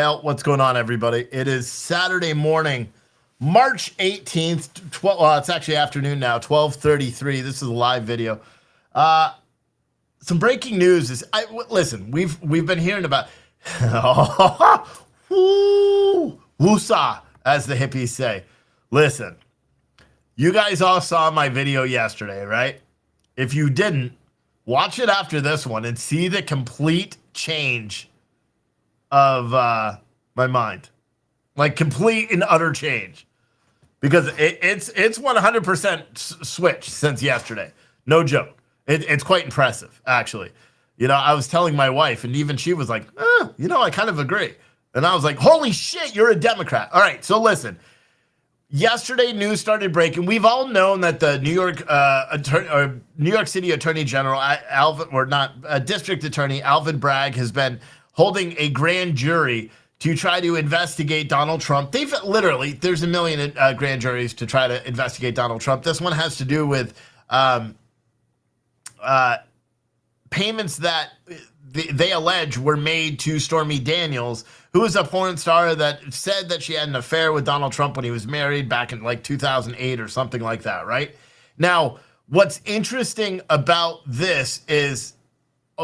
Well, what's going on, everybody? It is Saturday morning, March 18th. Well, it's actually afternoon now, 12:33. This is a live video. Some breaking news is. Listen. We've been hearing about woosah, as the hippies say. Listen, you guys all saw my video yesterday, right? If you didn't, watch it after this one and see the complete change of my mind, like complete and utter change, because it's 100% switch since yesterday. No joke. It's quite impressive, actually. You know, I was telling my wife, and even she was like, I kind of agree. And I was like, holy shit, you're a Democrat. All right, so listen. Yesterday, news started breaking. We've all known that the New York City Attorney General, District Attorney Alvin Bragg, has been holding a grand jury to try to investigate Donald Trump. There's a million grand juries to try to investigate Donald Trump. This one has to do with payments that they allege were made to Stormy Daniels, who is a porn star that said that she had an affair with Donald Trump when he was married back in like 2008 or something like that, right? Now, what's interesting about this is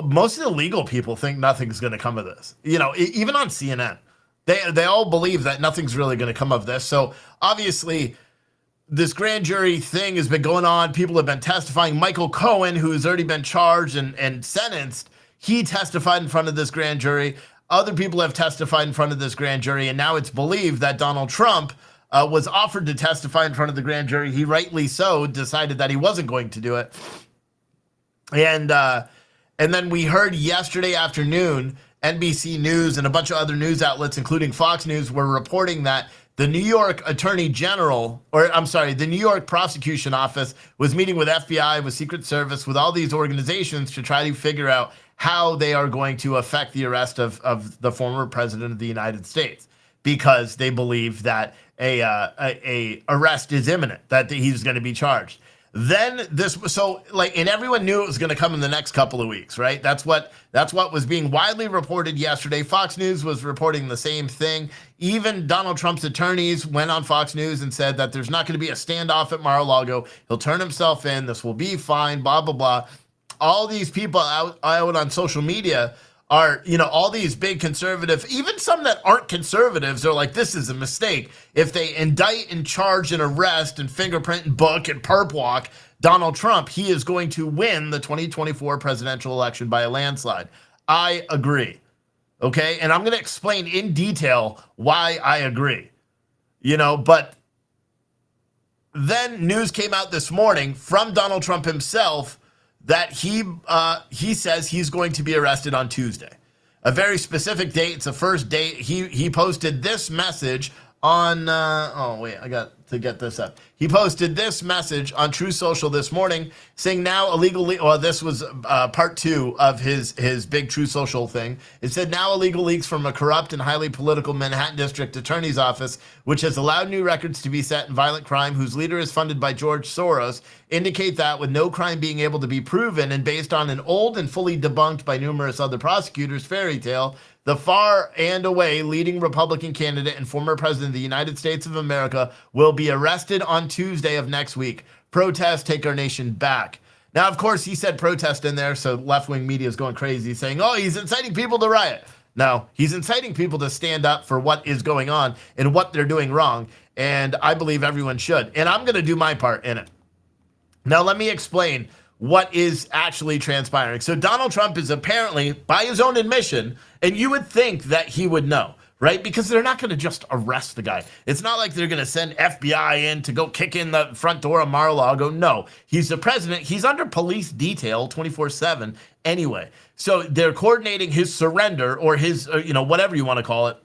most of the legal people think nothing's going to come of this. You know, even on CNN, they all believe that nothing's really going to come of this. So obviously, this grand jury thing has been going on. People have been testifying. Michael Cohen, who's already been charged and sentenced, he testified in front of this grand jury. Other people have testified in front of this grand jury, and now it's believed that Donald Trump was offered to testify in front of the grand jury. He rightly so decided that he wasn't going to do it. And then we heard yesterday afternoon, NBC News and a bunch of other news outlets, including Fox News, were reporting that the New York Attorney General, the New York Prosecution Office was meeting with FBI, with Secret Service, with all these organizations to try to figure out how they are going to affect the arrest of the former president of the United States, because they believe that a arrest is imminent, that he's going to be charged. Then and everyone knew it was going to come in the next couple of weeks, right? That's what was being widely reported yesterday. Fox News was reporting the same thing. Even Donald Trump's attorneys went on Fox News and said that there's not going to be a standoff at Mar-a-Lago. He'll turn himself in. This will be fine, blah, blah, blah. All these people out on social media are, all these big conservative, even some that aren't conservatives are like, this is a mistake. If they indict and charge and arrest and fingerprint and book and perp walk Donald Trump, he is going to win the 2024 presidential election by a landslide. I agree. Okay. And I'm going to explain in detail why I agree, but then news came out this morning from Donald Trump himself that he says he's going to be arrested on Tuesday. A very specific date. It's the first date. He posted this message on, I got to get this up. He posted this message on True Social this morning saying now this was part 2 of his big True Social thing. It said now illegal leaks from a corrupt and highly political Manhattan District Attorney's Office, which has allowed new records to be set in violent crime whose leader is funded by George Soros, indicate that with no crime being able to be proven and based on an old and fully debunked by numerous other prosecutors fairy tale, the far and away leading Republican candidate and former president of the United States of America will be arrested on Tuesday of next week. Protest, take our nation back. Now, of course, he said protest in there, so left-wing media is going crazy saying, he's inciting people to riot. No, he's inciting people to stand up for what is going on and what they're doing wrong, and I believe everyone should. And I'm going to do my part in it. Now, let me explain what is actually transpiring. So Donald Trump is apparently, by his own admission, and you would think that he would know, right? Because they're not going to just arrest the guy. It's not like they're going to send FBI in to go kick in the front door of Mar-a-Lago. No, he's the president. He's under police detail 24/7 anyway. So they're coordinating his surrender or his, whatever you want to call it,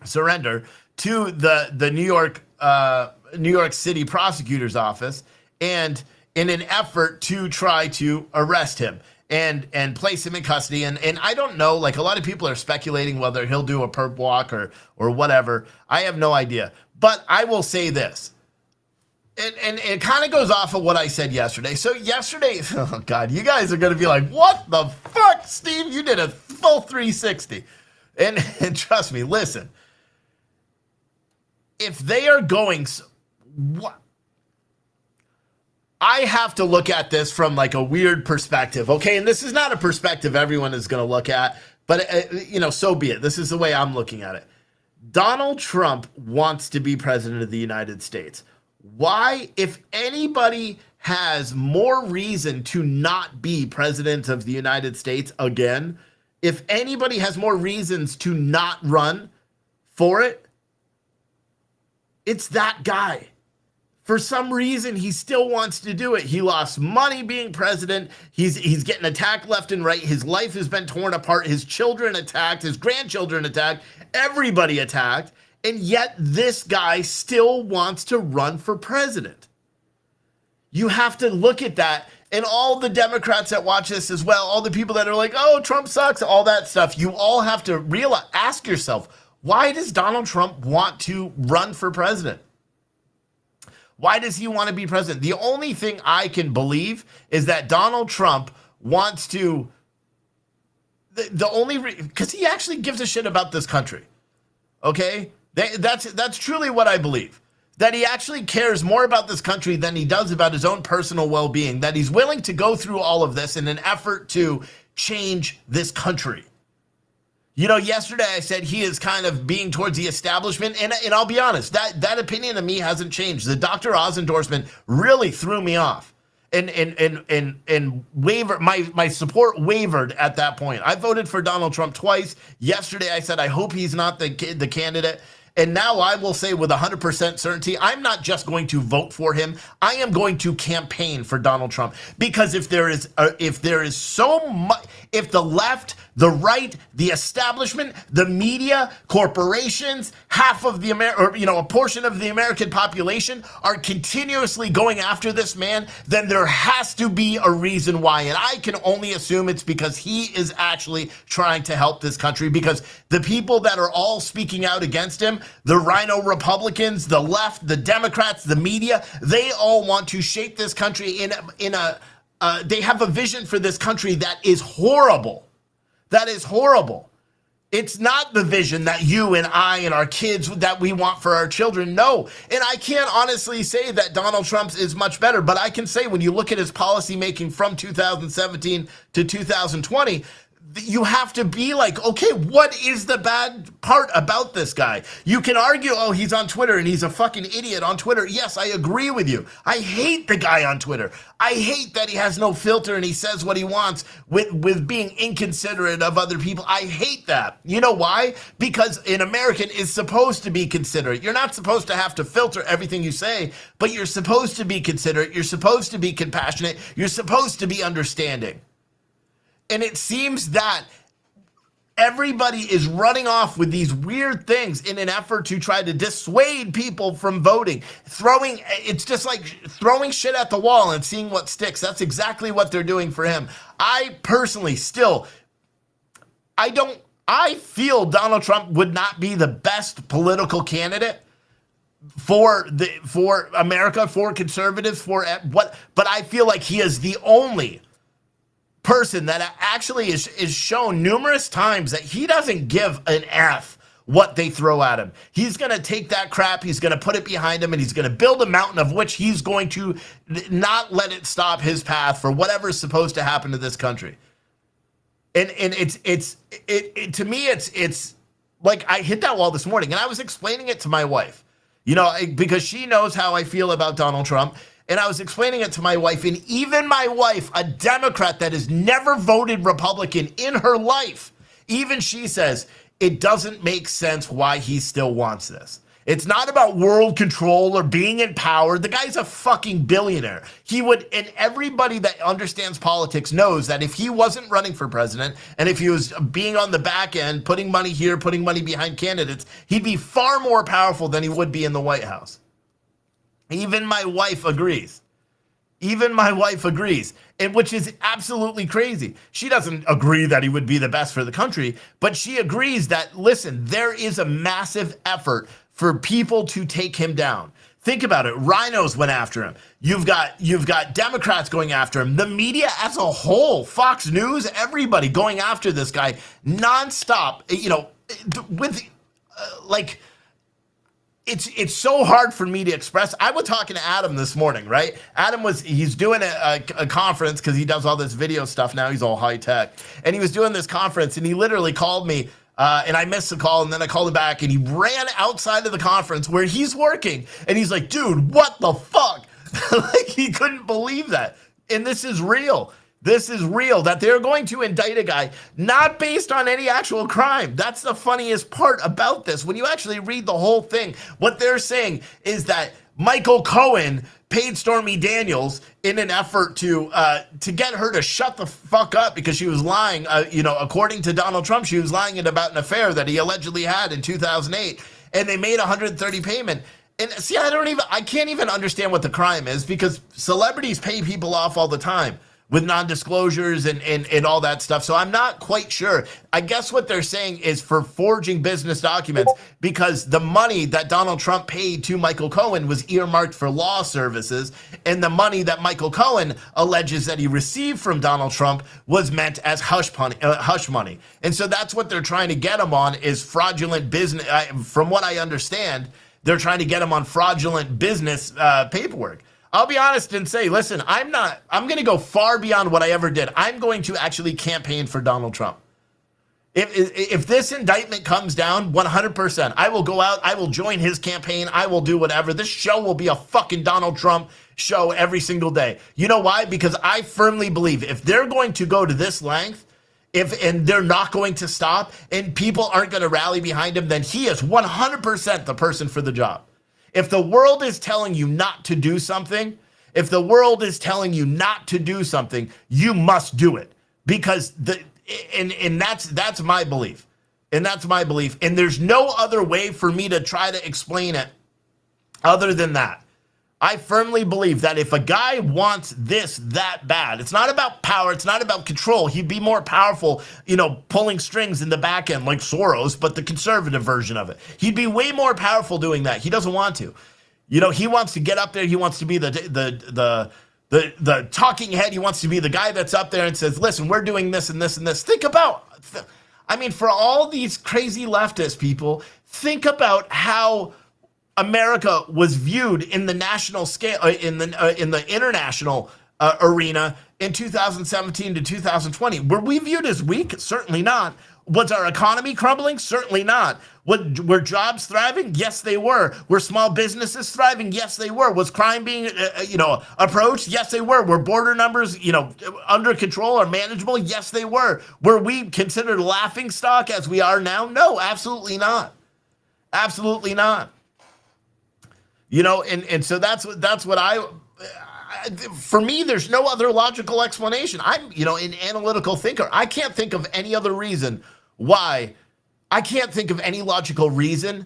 surrender to the New York City Prosecutor's Office, and in an effort to try to arrest him and place him in custody. And I don't know, like a lot of people are speculating whether he'll do a perp walk or whatever. I have no idea. But I will say this. And it kind of goes off of what I said yesterday. So yesterday, oh God, you guys are going to be like, what the fuck, Steve? You did a full 360. And trust me, listen, if they are going, what? I have to look at this from like a weird perspective, okay? And this is not a perspective everyone is going to look at, but so be it. This is the way I'm looking at it. Donald Trump wants to be president of the United States. Why, if anybody has more reason to not be president of the United States again, if anybody has more reasons to not run for it, it's that guy. For some reason, he still wants to do it. He lost money being president. He's getting attacked left and right. His life has been torn apart. His children attacked. His grandchildren attacked. Everybody attacked. And yet this guy still wants to run for president. You have to look at that. And all the Democrats that watch this as well, all the people that are like, oh, Trump sucks, all that stuff, you all have to ask yourself, why does Donald Trump want to run for president? Why does he want to be president? The only thing I can believe is that Donald Trump wants to, because he actually gives a shit about this country. Okay? That's truly what I believe. That he actually cares more about this country than he does about his own personal well-being. That he's willing to go through all of this in an effort to change this country. Yesterday I said he is kind of being towards the establishment, and I'll be honest, that opinion of me hasn't changed. The Dr. Oz endorsement really threw me off, and wavered. My support wavered at that point. I voted for Donald Trump twice. Yesterday I said I hope he's not the candidate. And now I will say with 100% certainty, I'm not just going to vote for him. I am going to campaign for Donald Trump, because if there is so much, if the left, the right, the establishment, the media, corporations, half of the a portion of the American population are continuously going after this man, then there has to be a reason why. And I can only assume it's because he is actually trying to help this country, because the people that are all speaking out against him, the rhino Republicans, the left, the Democrats, the media, they all want to shape this country they have a vision for this country that is horrible. That is horrible. It's not the vision that you and I and our kids, that we want for our children. No. And I can't honestly say that Donald Trump's is much better, but I can say when you look at his policy making from 2017 to 2020, you have to be like, okay, what is the bad part about this guy? You can argue, oh, he's on Twitter and he's a fucking idiot on Twitter. Yes, I agree with you. I hate the guy on Twitter. I hate that he has no filter and he says what he wants with being inconsiderate of other people. I hate that. You know why? Because an American is supposed to be considerate. You're not supposed to have to filter everything you say, but you're supposed to be considerate. You're supposed to be compassionate. You're supposed to be understanding. And it seems that everybody is running off with these weird things in an effort to try to dissuade people from voting. It's just like throwing shit at the wall and seeing what sticks. That's exactly what they're doing for him. I personally I feel Donald Trump would not be the best political candidate for America, for conservatives, but I feel like he is the only person that actually is shown numerous times that he doesn't give an F what they throw at him. He's going to take that crap, he's going to put it behind him, and he's going to build a mountain of which he's going to not let it stop his path for whatever's supposed to happen to this country. And to me, it's like I hit that wall this morning, and I was explaining it to my wife, because she knows how I feel about Donald Trump. And I was explaining it to my wife, and even my wife, a Democrat that has never voted Republican in her life, even she says it doesn't make sense why he still wants this. It's not about world control or being in power. The guy's a fucking billionaire. And everybody that understands politics knows that if he wasn't running for president, and if he was being on the back end, putting money here, putting money behind candidates, he'd be far more powerful than he would be in the White House. Even my wife agrees. And which is absolutely crazy. She doesn't agree that he would be the best for the country, but she agrees that, listen, there is a massive effort for people to take him down. Think about it. Rhinos went after him. You've got Democrats going after him. The media as a whole, Fox News, everybody going after this guy nonstop. with like it's so hard for me to express. I was talking to Adam this morning, right? He's doing a conference because he does all this video stuff now. He's all high tech, and he was doing this conference, and he literally called me, and I missed the call, and then I called him back, and he ran outside of the conference where he's working, and he's like, "Dude, what the fuck?" Like he couldn't believe that, and this is real. This is real, that they're going to indict a guy not based on any actual crime. That's the funniest part about this. When you actually read the whole thing, what they're saying is that Michael Cohen paid Stormy Daniels in an effort to get her to shut the fuck up because she was lying. According to Donald Trump, she was lying about an affair that he allegedly had in 2008, and they made 130 payment. And see, I can't even understand what the crime is because celebrities pay people off all the time with non-disclosures and all that stuff. So I'm not quite sure. I guess what they're saying is for forging business documents because the money that Donald Trump paid to Michael Cohen was earmarked for law services, and the money that Michael Cohen alleges that he received from Donald Trump was meant as hush money. And so that's what they're trying to get him on is fraudulent business. From what I understand, they're trying to get him on fraudulent business paperwork. I'll be honest and say, listen, I'm going to go far beyond what I ever did. I'm going to actually campaign for Donald Trump. If this indictment comes down, 100%, I will go out, I will join his campaign, I will do whatever. This show will be a fucking Donald Trump show every single day. You know why? Because I firmly believe if they're going to go to this length, and they're not going to stop, and people aren't going to rally behind him, then he is 100% the person for the job. If the world is telling you not to do something, you must do it because that's my belief. And that's my belief. And there's no other way for me to try to explain it other than that. I firmly believe that if a guy wants this that bad, it's not about power, it's not about control. He'd be more powerful, pulling strings in the back end like Soros, but the conservative version of it. He'd be way more powerful doing that. He doesn't want to. He wants to get up there. He wants to be the talking head. He wants to be the guy that's up there and says, listen, we're doing this and this and this. Think about, for all these crazy leftist people, think about how America was viewed in the national scale, in the international arena in 2017 to 2020. Were we viewed as weak? Certainly not. Was our economy crumbling? Certainly not. Were jobs thriving? Yes, they were. Were small businesses thriving? Yes, they were. Was crime being, approached? Yes, they were. Were border numbers, under control or manageable? Yes, they were. Were we considered a laughing stock as we are now? No, absolutely not. Absolutely not. And so that's what for me, there's no other logical explanation. I'm, an analytical thinker. I can't think of any other reason why. I can't think of any logical reason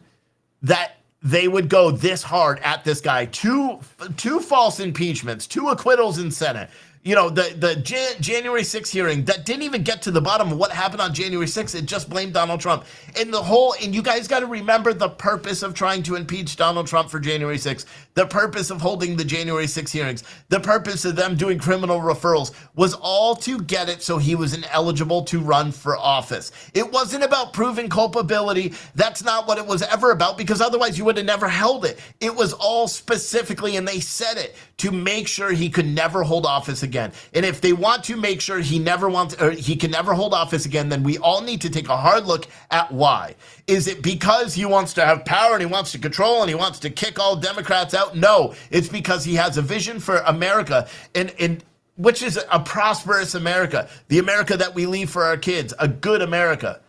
that they would go this hard at this guy. Two false impeachments, 2 acquittals in Senate. The January 6th hearing that didn't even get to the bottom of what happened on January 6th. It just blamed Donald Trump. And you guys got to remember the purpose of trying to impeach Donald Trump for January 6th. The purpose of holding the January 6th hearings, the purpose of them doing criminal referrals was all to get it so he was ineligible to run for office. It wasn't about proving culpability. That's not what it was ever about, because otherwise you would have never held it. It was all specifically, and they said it, to make sure he could never hold office again. And if they want to make sure he can never hold office again, then we all need to take a hard look at why. Is it because he wants to have power and he wants to control and he wants to kick all Democrats out? No, it's because he has a vision for America, and which is a prosperous America, the America that we leave for our kids, a good America,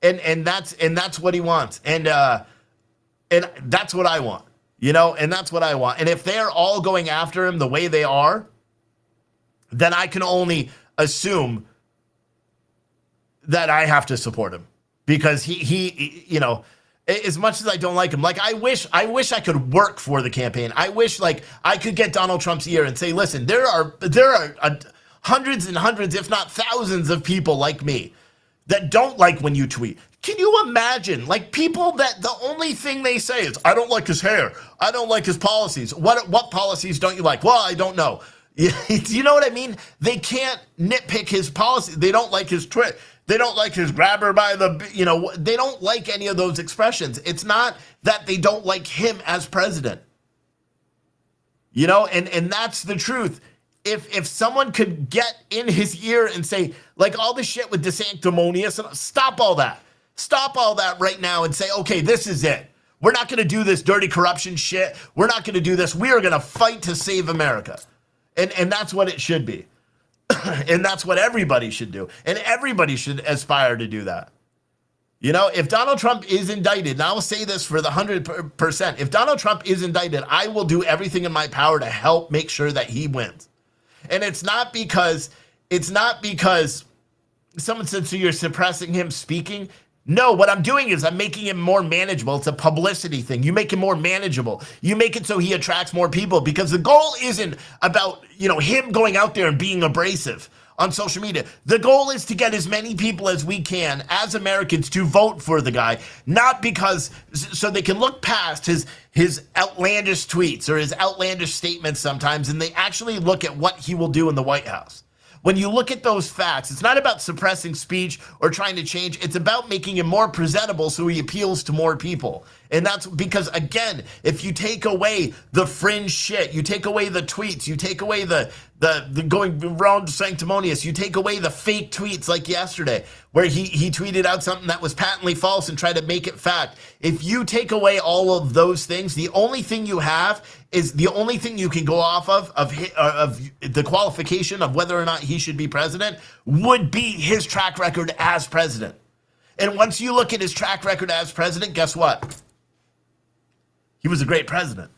and that's what he wants, and that's what I want. And that's what I want. And if they're all going after him the way they are, then I can only assume that I have to support him because he as much as I don't like him, like I wish I could work for the campaign. I wish I could get Donald Trump's ear and say, listen, there are hundreds and hundreds, if not thousands of people like me that don't like when you tweet. Can you imagine, people that the only thing they say is, I don't like his hair. I don't like his policies. What policies don't you like? Well, I don't know. You know what I mean? They can't nitpick his policy. They don't like his tweet. They don't like his grabber by the, they don't like any of those expressions. It's not that they don't like him as president. And that's the truth. If someone could get in his ear and say, like, all the shit with DeSanctimonious, stop all that. Stop all that right now and say, okay, this is it. We're not going to do this dirty corruption shit. We're not going to do this. We are going to fight to save America. And that's what it should be. And that's what everybody should do. And everybody should aspire to do that. If Donald Trump is indicted, and I will say this for the 100%, if Donald Trump is indicted, I will do everything in my power to help make sure that he wins. And it's not because someone said, so you're suppressing him speaking. No, what I'm doing is I'm making him more manageable. It's a publicity thing. You make him more manageable. You make it so he attracts more people, because the goal isn't about, him going out there and being abrasive on social media. The goal is to get as many people as we can, as Americans, to vote for the guy, not because so they can look past his outlandish tweets or his outlandish statements sometimes, and they actually look at what he will do in the White House. When you look at those facts, it's not about suppressing speech or trying to change. It's about making him more presentable so he appeals to more people. And that's because, again, if you take away the fringe shit, you take away the tweets, you take away the going around sanctimonious, you take away the fake tweets like yesterday, where he tweeted out something that was patently false and tried to make it fact. If you take away all of those things, the only thing you have is the only thing you can go off of the qualification of whether or not he should be president would be his track record as president. And once you look at his track record as president, guess what? He was a great president.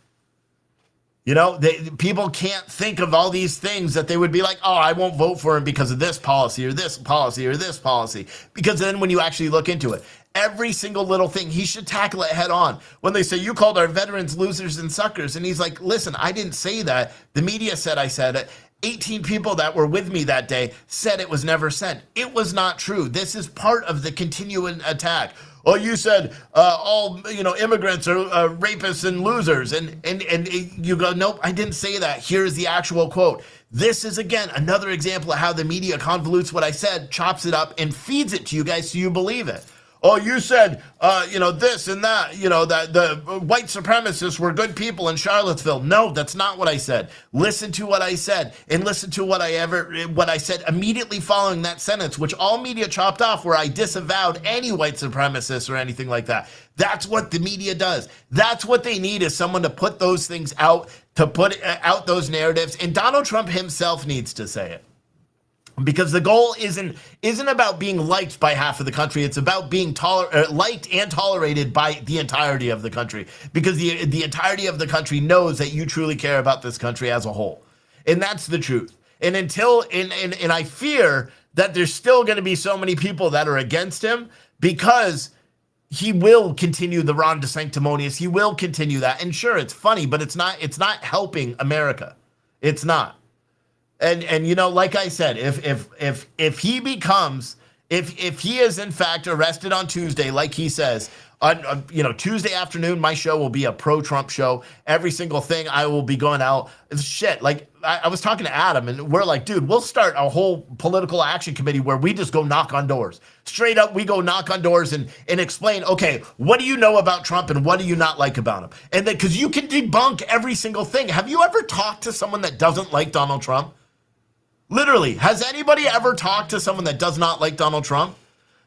People can't think of all these things that they would be like, oh, I won't vote for him because of this policy or this policy or this policy. Because then when you actually look into it, every single little thing, he should tackle it head on. When they say, you called our veterans losers and suckers, and he's like, listen, I didn't say that. The media said I said it. 18 people that were with me that day said it was never sent. It was not true. This is part of the continuing attack. Oh, you said all immigrants are rapists and losers, and you go, nope, I didn't say that. Here's the actual quote. This is, again, another example of how the media convolutes what I said, chops it up, and feeds it to you guys so you believe it. Oh, you said, this and that, that the white supremacists were good people in Charlottesville. No, that's not what I said. Listen to what I said, and listen to what I said immediately following that sentence, which all media chopped off, where I disavowed any white supremacists or anything like that. That's what the media does. That's what they need, is someone to put those things out, to put out those narratives, and Donald Trump himself needs to say it. Because the goal isn't about being liked by half of the country. It's about being liked and tolerated by the entirety of the country. Because the entirety of the country knows that you truly care about this country as a whole. And that's the truth. And and I fear that there's still going to be so many people that are against him, because he will continue the Ron DeSanctimonious. He will continue that. And sure, it's funny, but it's not helping America. It's not. And like I said, if he becomes, if he is in fact arrested on Tuesday, like he says, on Tuesday afternoon, my show will be a pro-Trump show. Every single thing I will be going out. It's shit. Like I was talking to Adam, and we're like, dude, we'll start a whole political action committee where we just go knock on doors. Straight up, we go knock on doors and explain, okay, what do you know about Trump and what do you not like about him? And then, because you can debunk every single thing. Have you ever talked to someone that doesn't like Donald Trump? Literally, has anybody ever talked to someone that does not like Donald Trump?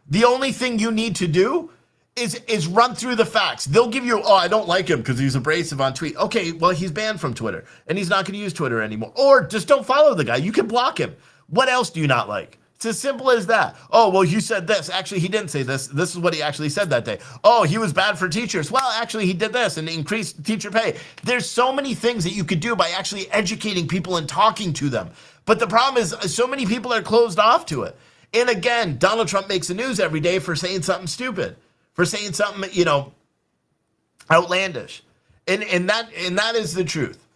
The only thing you need to do is run through the facts. They'll give you, oh, I don't like him because he's abrasive on tweet. Okay, well, he's banned from Twitter, and he's not going to use Twitter anymore. Or just don't follow the guy. You can block him. What else do you not like? It's as simple as that. Oh, well, you said this. Actually, he didn't say this. This is what he actually said that day. Oh, he was bad for teachers. Well, actually, he did this and increased teacher pay. There's so many things that you could do by actually educating people and talking to them. But the problem is so many people are closed off to it. And again, Donald Trump makes the news every day for saying something stupid, for saying something, outlandish. And that is the truth.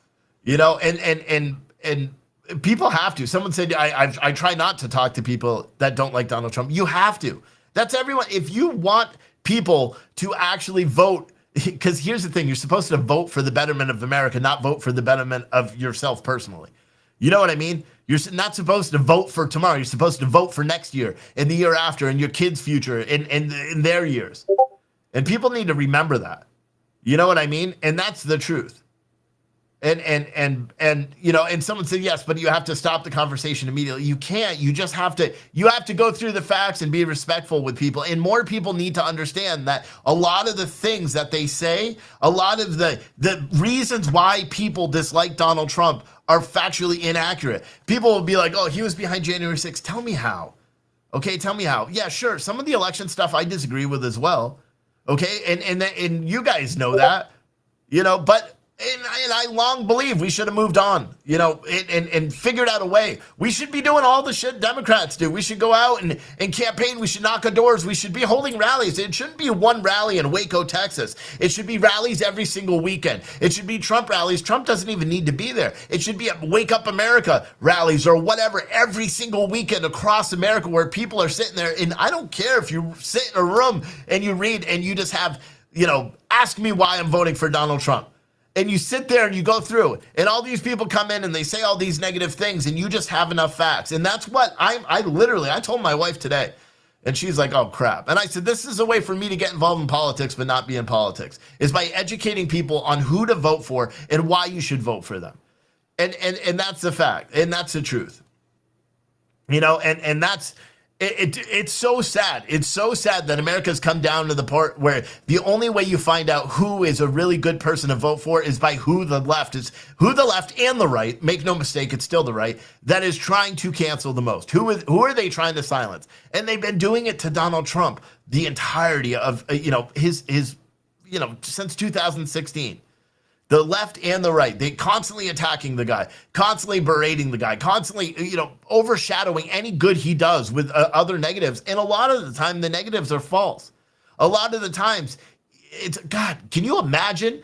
And people have to. Someone said, I try not to talk to people that don't like Donald Trump. You have to. That's everyone. If you want people to actually vote, because here's the thing, you're supposed to vote for the betterment of America, not vote for the betterment of yourself personally. You know what I mean? You're not supposed to vote for tomorrow. You're supposed to vote for next year and the year after and your kids' future and in their years. And people need to remember that. You know what I mean? And that's the truth. And you know, and someone said, yes, but you have to stop the conversation immediately. You can't. You just have to go through the facts and be respectful with people. And more people need to understand that a lot of the things that they say, a lot of the reasons why people dislike Donald Trump are factually inaccurate. People will be like, oh, he was behind January 6th. Tell me how. Okay, tell me how. Yeah, sure. Some of the election stuff I disagree with as well. Okay, and you guys know that, you know, but and I long believe we should have moved on, you know, and figured out a way. We should be doing all the shit Democrats do. We should go out and campaign. We should knock on doors. We should be holding rallies. It shouldn't be one rally in Waco, Texas. It should be rallies every single weekend. It should be Trump rallies. Trump doesn't even need to be there. It should be Wake Up America rallies or whatever every single weekend across America where people are sitting there. And I don't care if you sit in a room and you read and you just have, you know, ask me why I'm voting for Donald Trump. And you sit there and you go through, and all these people come in and they say all these negative things, and you just have enough facts. And that's what I told my wife today, and she's like, oh crap. And I said, this is a way for me to get involved in politics, but not be in politics, is by educating people on who to vote for and why you should vote for them. And that's the fact, and that's the truth. You know, and that's, it's so sad. It's so sad that America's come down to the part where the only way you find out who is a really good person to vote for is by who the left and the right, make no mistake, it's still the right, that is trying to cancel the most. Who are they trying to silence? And they've been doing it to Donald Trump the entirety of, you know, his you know, since 2016. The left and the right, they constantly attacking the guy, constantly berating the guy, constantly, you know, overshadowing any good he does with other negatives. And a lot of the time, the negatives are false. A lot of the times, it's, God, can you imagine?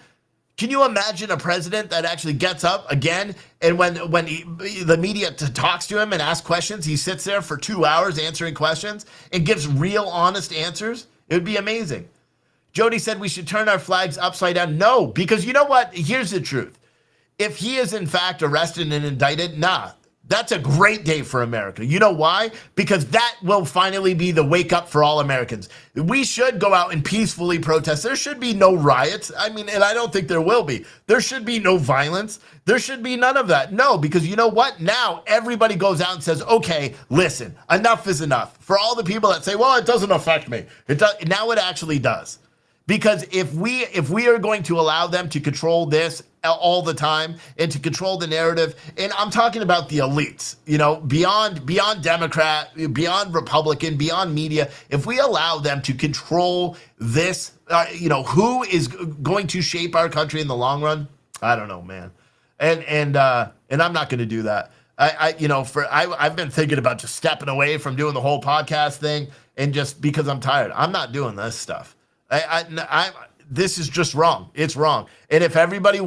Can you imagine a president that actually gets up again, and when the media talks to him and asks questions, he sits there for 2 hours answering questions and gives real, honest answers? It would be amazing. Jody said we should turn our flags upside down. No, because you know what? Here's the truth. If he is in fact arrested and indicted, that's a great day for America. You know why? Because that will finally be the wake up for all Americans. We should go out and peacefully protest. There should be no riots. I mean, and I don't think there will be. There should be no violence. There should be none of that. No, because you know what? Now everybody goes out and says, okay, listen, enough is enough. For all the people that say, well, it doesn't affect me. Now it actually does. Because if we are going to allow them to control this all the time and to control the narrative, and I'm talking about the elites, you know, beyond Democrat, beyond Republican, beyond media, if we allow them to control this, you know, who is going to shape our country in the long run? I don't know, man. And I'm not going to do that. I've been thinking about just stepping away from doing the whole podcast thing, and just because I'm tired, I'm not doing this stuff. This is just wrong. It's wrong. And if everybody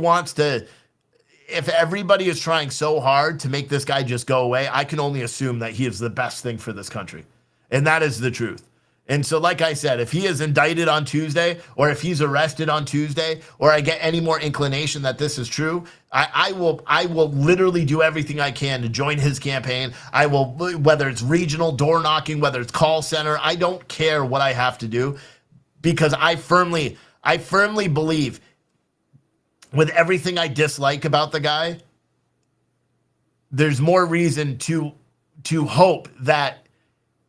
is trying so hard to make this guy just go away, I can only assume that he is the best thing for this country. And that is the truth. And so, like I said, if he is indicted on Tuesday, or if he's arrested on Tuesday, or I get any more inclination that this is true, I will literally do everything I can to join his campaign. I will, whether it's regional, door knocking, whether it's call center, I don't care what I have to do. Because I firmly believe, with everything I dislike about the guy, there's more reason to hope that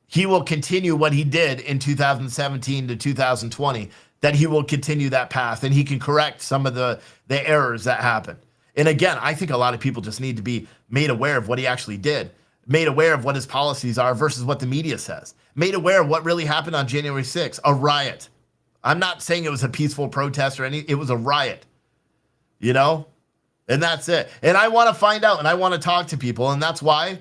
he will continue what he did in 2017 to 2020, that he will continue that path and he can correct some of the errors that happened. And again, I think a lot of people just need to be made aware of what he actually did, made aware of what his policies are versus what the media says, made aware of what really happened on January 6th, a riot. I'm not saying it was a peaceful protest or anything. It was a riot, you know? And that's it. And I want to find out, and I want to talk to people. And that's why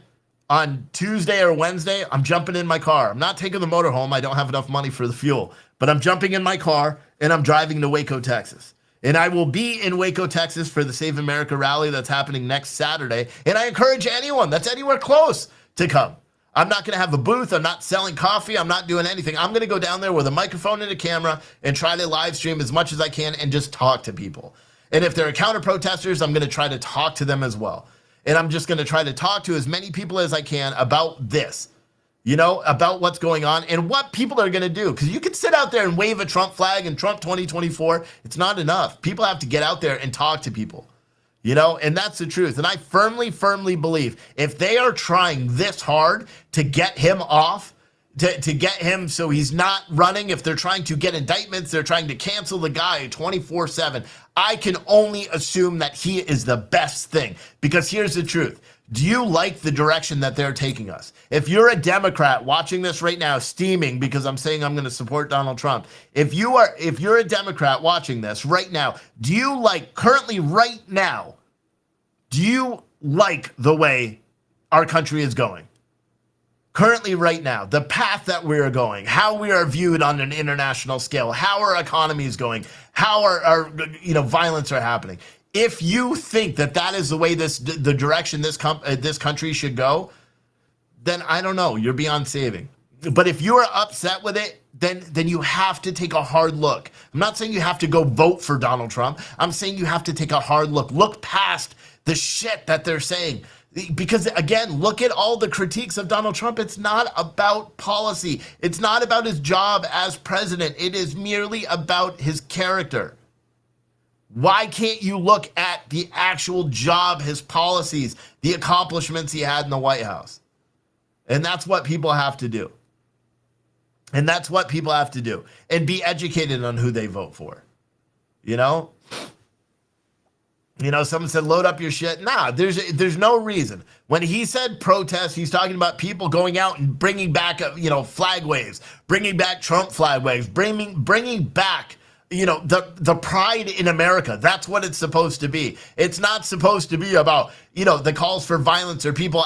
on Tuesday or Wednesday, I'm jumping in my car. I'm not taking the motorhome. I don't have enough money for the fuel. But I'm jumping in my car, and I'm driving to Waco, Texas. And I will be in Waco, Texas for the Save America rally that's happening next Saturday. And I encourage anyone that's anywhere close to come. I'm not going to have a booth. I'm not selling coffee. I'm not doing anything. I'm going to go down there with a microphone and a camera and try to live stream as much as I can and just talk to people. And if there are counter protesters, I'm going to try to talk to them as well. And I'm just going to try to talk to as many people as I can about this, you know, about what's going on and what people are going to do. Because you can sit out there and wave a Trump flag and Trump 2024. It's not enough. People have to get out there and talk to people, you know, and that's the truth. And I firmly, firmly believe if they are trying this hard to get him off, to get him so he's not running, if they're trying to get indictments, they're trying to cancel the guy 24/7, I can only assume that he is the best thing. Because here's the truth. Do you like the direction that they're taking us? If you're a Democrat watching this right now, steaming because I'm saying I'm going to support Donald Trump, if you're a Democrat watching this right now, do you like currently right now, do you like the way our country is going? Currently right now, the path that we're going, how we are viewed on an international scale, how our economy is going, how our violence are happening. If you think that that is the way the direction this country should go, then I don't know, you're beyond saving. But if you are upset with it, then you have to take a hard look. I'm not saying you have to go vote for Donald Trump. I'm saying you have to take a hard look. Look past the shit that they're saying. Because again, look at all the critiques of Donald Trump. It's not about policy. It's not about his job as president. It is merely about his character. Why can't you look at the actual job, his policies, the accomplishments he had in the White House? And that's what people have to do. And that's what people have to do. And be educated on who they vote for. You know? You know, someone said, load up your shit. Nah, there's no reason. When he said protest, he's talking about people going out and bringing back, flag waves, bringing back Trump flag waves, bringing back, the pride in America. That's what it's supposed to be. It's not supposed to be about, the calls for violence or people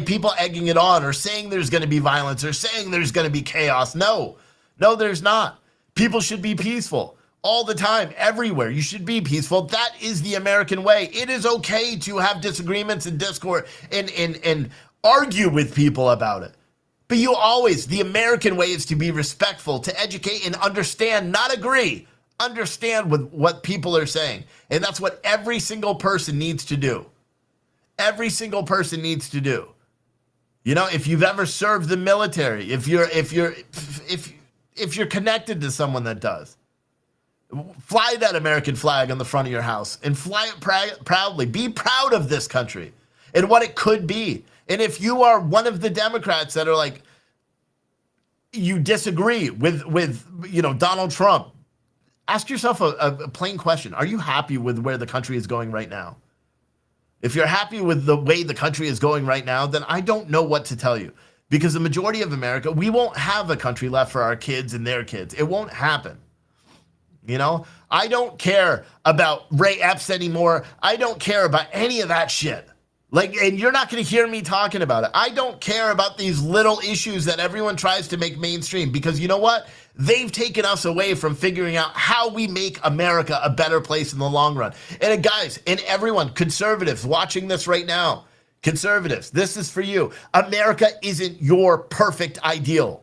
people egging it on or saying there's going to be violence or saying there's going to be chaos. No, there's not. People should be peaceful. All the time, everywhere. You should be peaceful. That is the American way. It is okay to have disagreements and discord and argue with people about it. But the American way is to be respectful, to educate and understand, not agree. Understand with what people are saying. And that's what every single person needs to do. Every single person needs to do. You know, if you've ever served the military, if you're connected to someone that does, fly that American flag on the front of your house and fly it proudly. Be proud of this country and what it could be. And if you are one of the Democrats that are like, you disagree with Donald Trump, ask yourself a plain question. Are you happy with where the country is going right now? If you're happy with the way the country is going right now, then I don't know what to tell you. Because the majority of America, we won't have a country left for our kids and their kids. It won't happen. You know, I don't care about Ray Epps anymore. I don't care about any of that shit. And you're not going to hear me talking about it. I don't care about these little issues that everyone tries to make mainstream because you know what? They've taken us away from figuring out how we make America a better place in the long run. And guys, and everyone, conservatives watching this right now, conservatives, this is for you. America isn't your perfect ideal.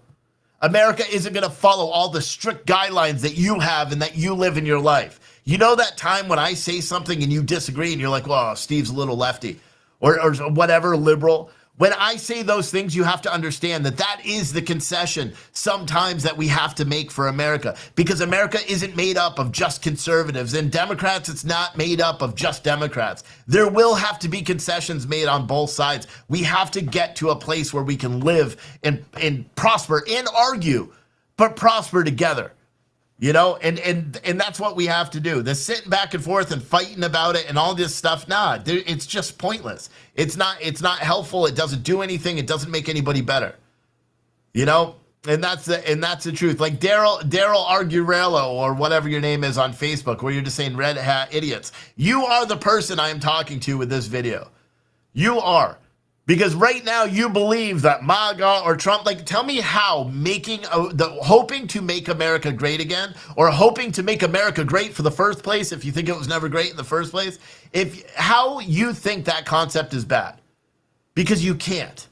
America isn't going to follow all the strict guidelines that you have and that you live in your life. You know that time when I say something and you disagree and you're like, well, Steve's a little lefty or whatever, liberal. When I say those things, you have to understand that that is the concession sometimes that we have to make for America because America isn't made up of just conservatives and Democrats. It's not made up of just Democrats. There will have to be concessions made on both sides. We have to get to a place where we can live and prosper and argue, but prosper together. You know, and that's what we have to do. The sitting back and forth and fighting about it and all this stuff, it's just pointless. It's not helpful. It doesn't do anything. It doesn't make anybody better. You know, and that's the truth. Like Daryl Argurello or whatever your name is on Facebook, where you're just saying red hat idiots. You are the person I am talking to with this video. You are. Because right now you believe that MAGA or Trump, tell me how hoping to make America great again or hoping to make America great for the first place, if you think it was never great in the first place, how you think that concept is bad. Because you can't.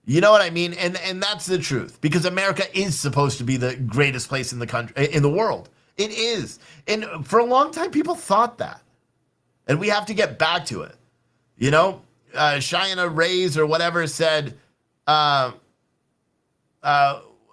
You know what I mean? And that's the truth. Because America is supposed to be the greatest place in the country, in the world. It is. And for a long time, people thought that. And we have to get back to it. You know, Cheyenne Rays or whatever said, uh,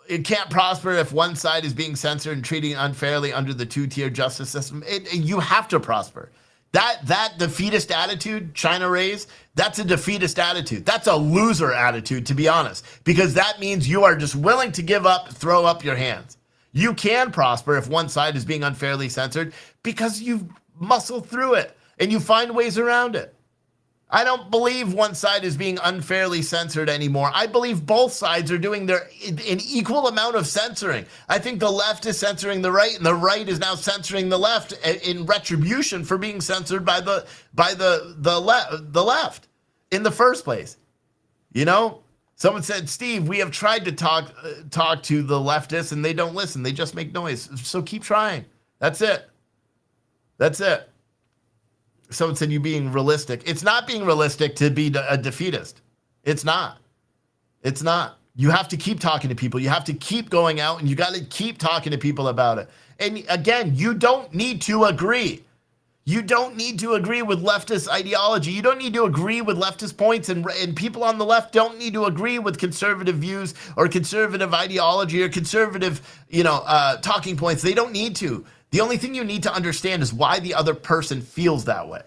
it can't prosper if one side is being censored and treated unfairly under the two-tier justice system. You have to prosper. That defeatist attitude, China Rays, that's a defeatist attitude. That's a loser attitude, to be honest, because that means you are just willing to give up, throw up your hands. You can prosper if one side is being unfairly censored because you muscle through it and you find ways around it. I don't believe one side is being unfairly censored anymore. I believe both sides are doing an equal amount of censoring. I think the left is censoring the right, and the right is now censoring the left in retribution for being censored by the left in the first place. You know, someone said, Steve, we have tried to talk to the leftists, and they don't listen. They just make noise. So keep trying. That's it. That's it. Someone said you being realistic. It's not being realistic to be a defeatist. It's not. It's not. You have to keep talking to people. You have to keep going out and you got to keep talking to people about it. And again, you don't need to agree. You don't need to agree with leftist ideology. You don't need to agree with leftist points, and people on the left don't need to agree with conservative views or conservative ideology or conservative, talking points. They don't need to. The only thing you need to understand is why the other person feels that way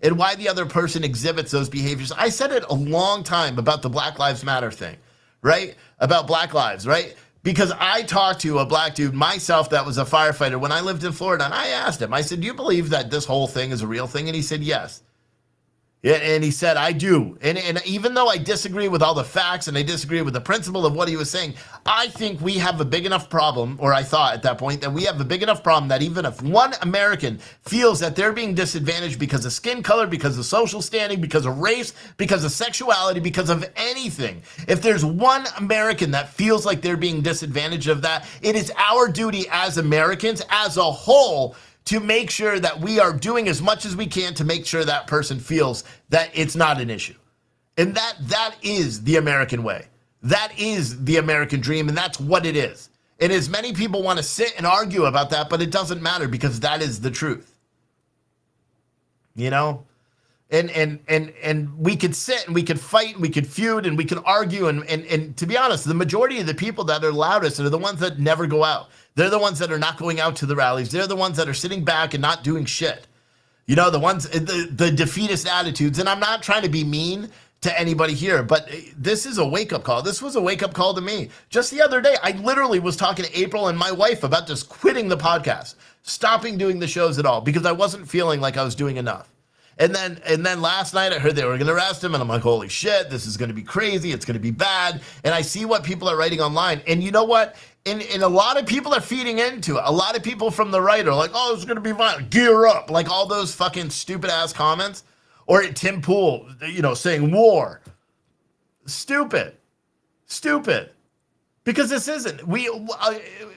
and why the other person exhibits those behaviors. I said it a long time about the Black Lives Matter thing, right? About Black lives, right? Because I talked to a black dude myself that was a firefighter when I lived in Florida, and I asked him, I said, do you believe that this whole thing is a real thing? And he said, yes. Yeah, and he said, I do. And even though I disagree with all the facts and I disagree with the principle of what he was saying, I think we have a big enough problem, or I thought at that point, that we have a big enough problem that even if one American feels that they're being disadvantaged because of skin color, because of social standing, because of race, because of sexuality, because of anything, if there's one American that feels like they're being disadvantaged of that, it is our duty as Americans as a whole to make sure that we are doing as much as we can to make sure that person feels that it's not an issue. And that is the American way. That is the American dream, and that's what it is. And as many people want to sit and argue about that, but it doesn't matter because that is the truth. You know? And we could sit and we could fight and we could feud and we could argue and to be honest, the majority of the people that are loudest are the ones that never go out. They're the ones that are not going out to the rallies. They're the ones that are sitting back and not doing shit. You know, the ones, the defeatist attitudes. And I'm not trying to be mean to anybody here, but this is a wake-up call. This was a wake-up call to me. Just the other day, I literally was talking to April and my wife about just quitting the podcast, stopping doing the shows at all, because I wasn't feeling like I was doing enough. And then last night I heard they were going to arrest him, and I'm like, holy shit, this is going to be crazy. It's going to be bad. And I see what people are writing online. And you know what? And a lot of people are feeding into it. A lot of people from the right are like, oh, it's going to be violent. Gear up. Like all those fucking stupid ass comments. Or Tim Pool, saying war. Stupid. Because this isn't.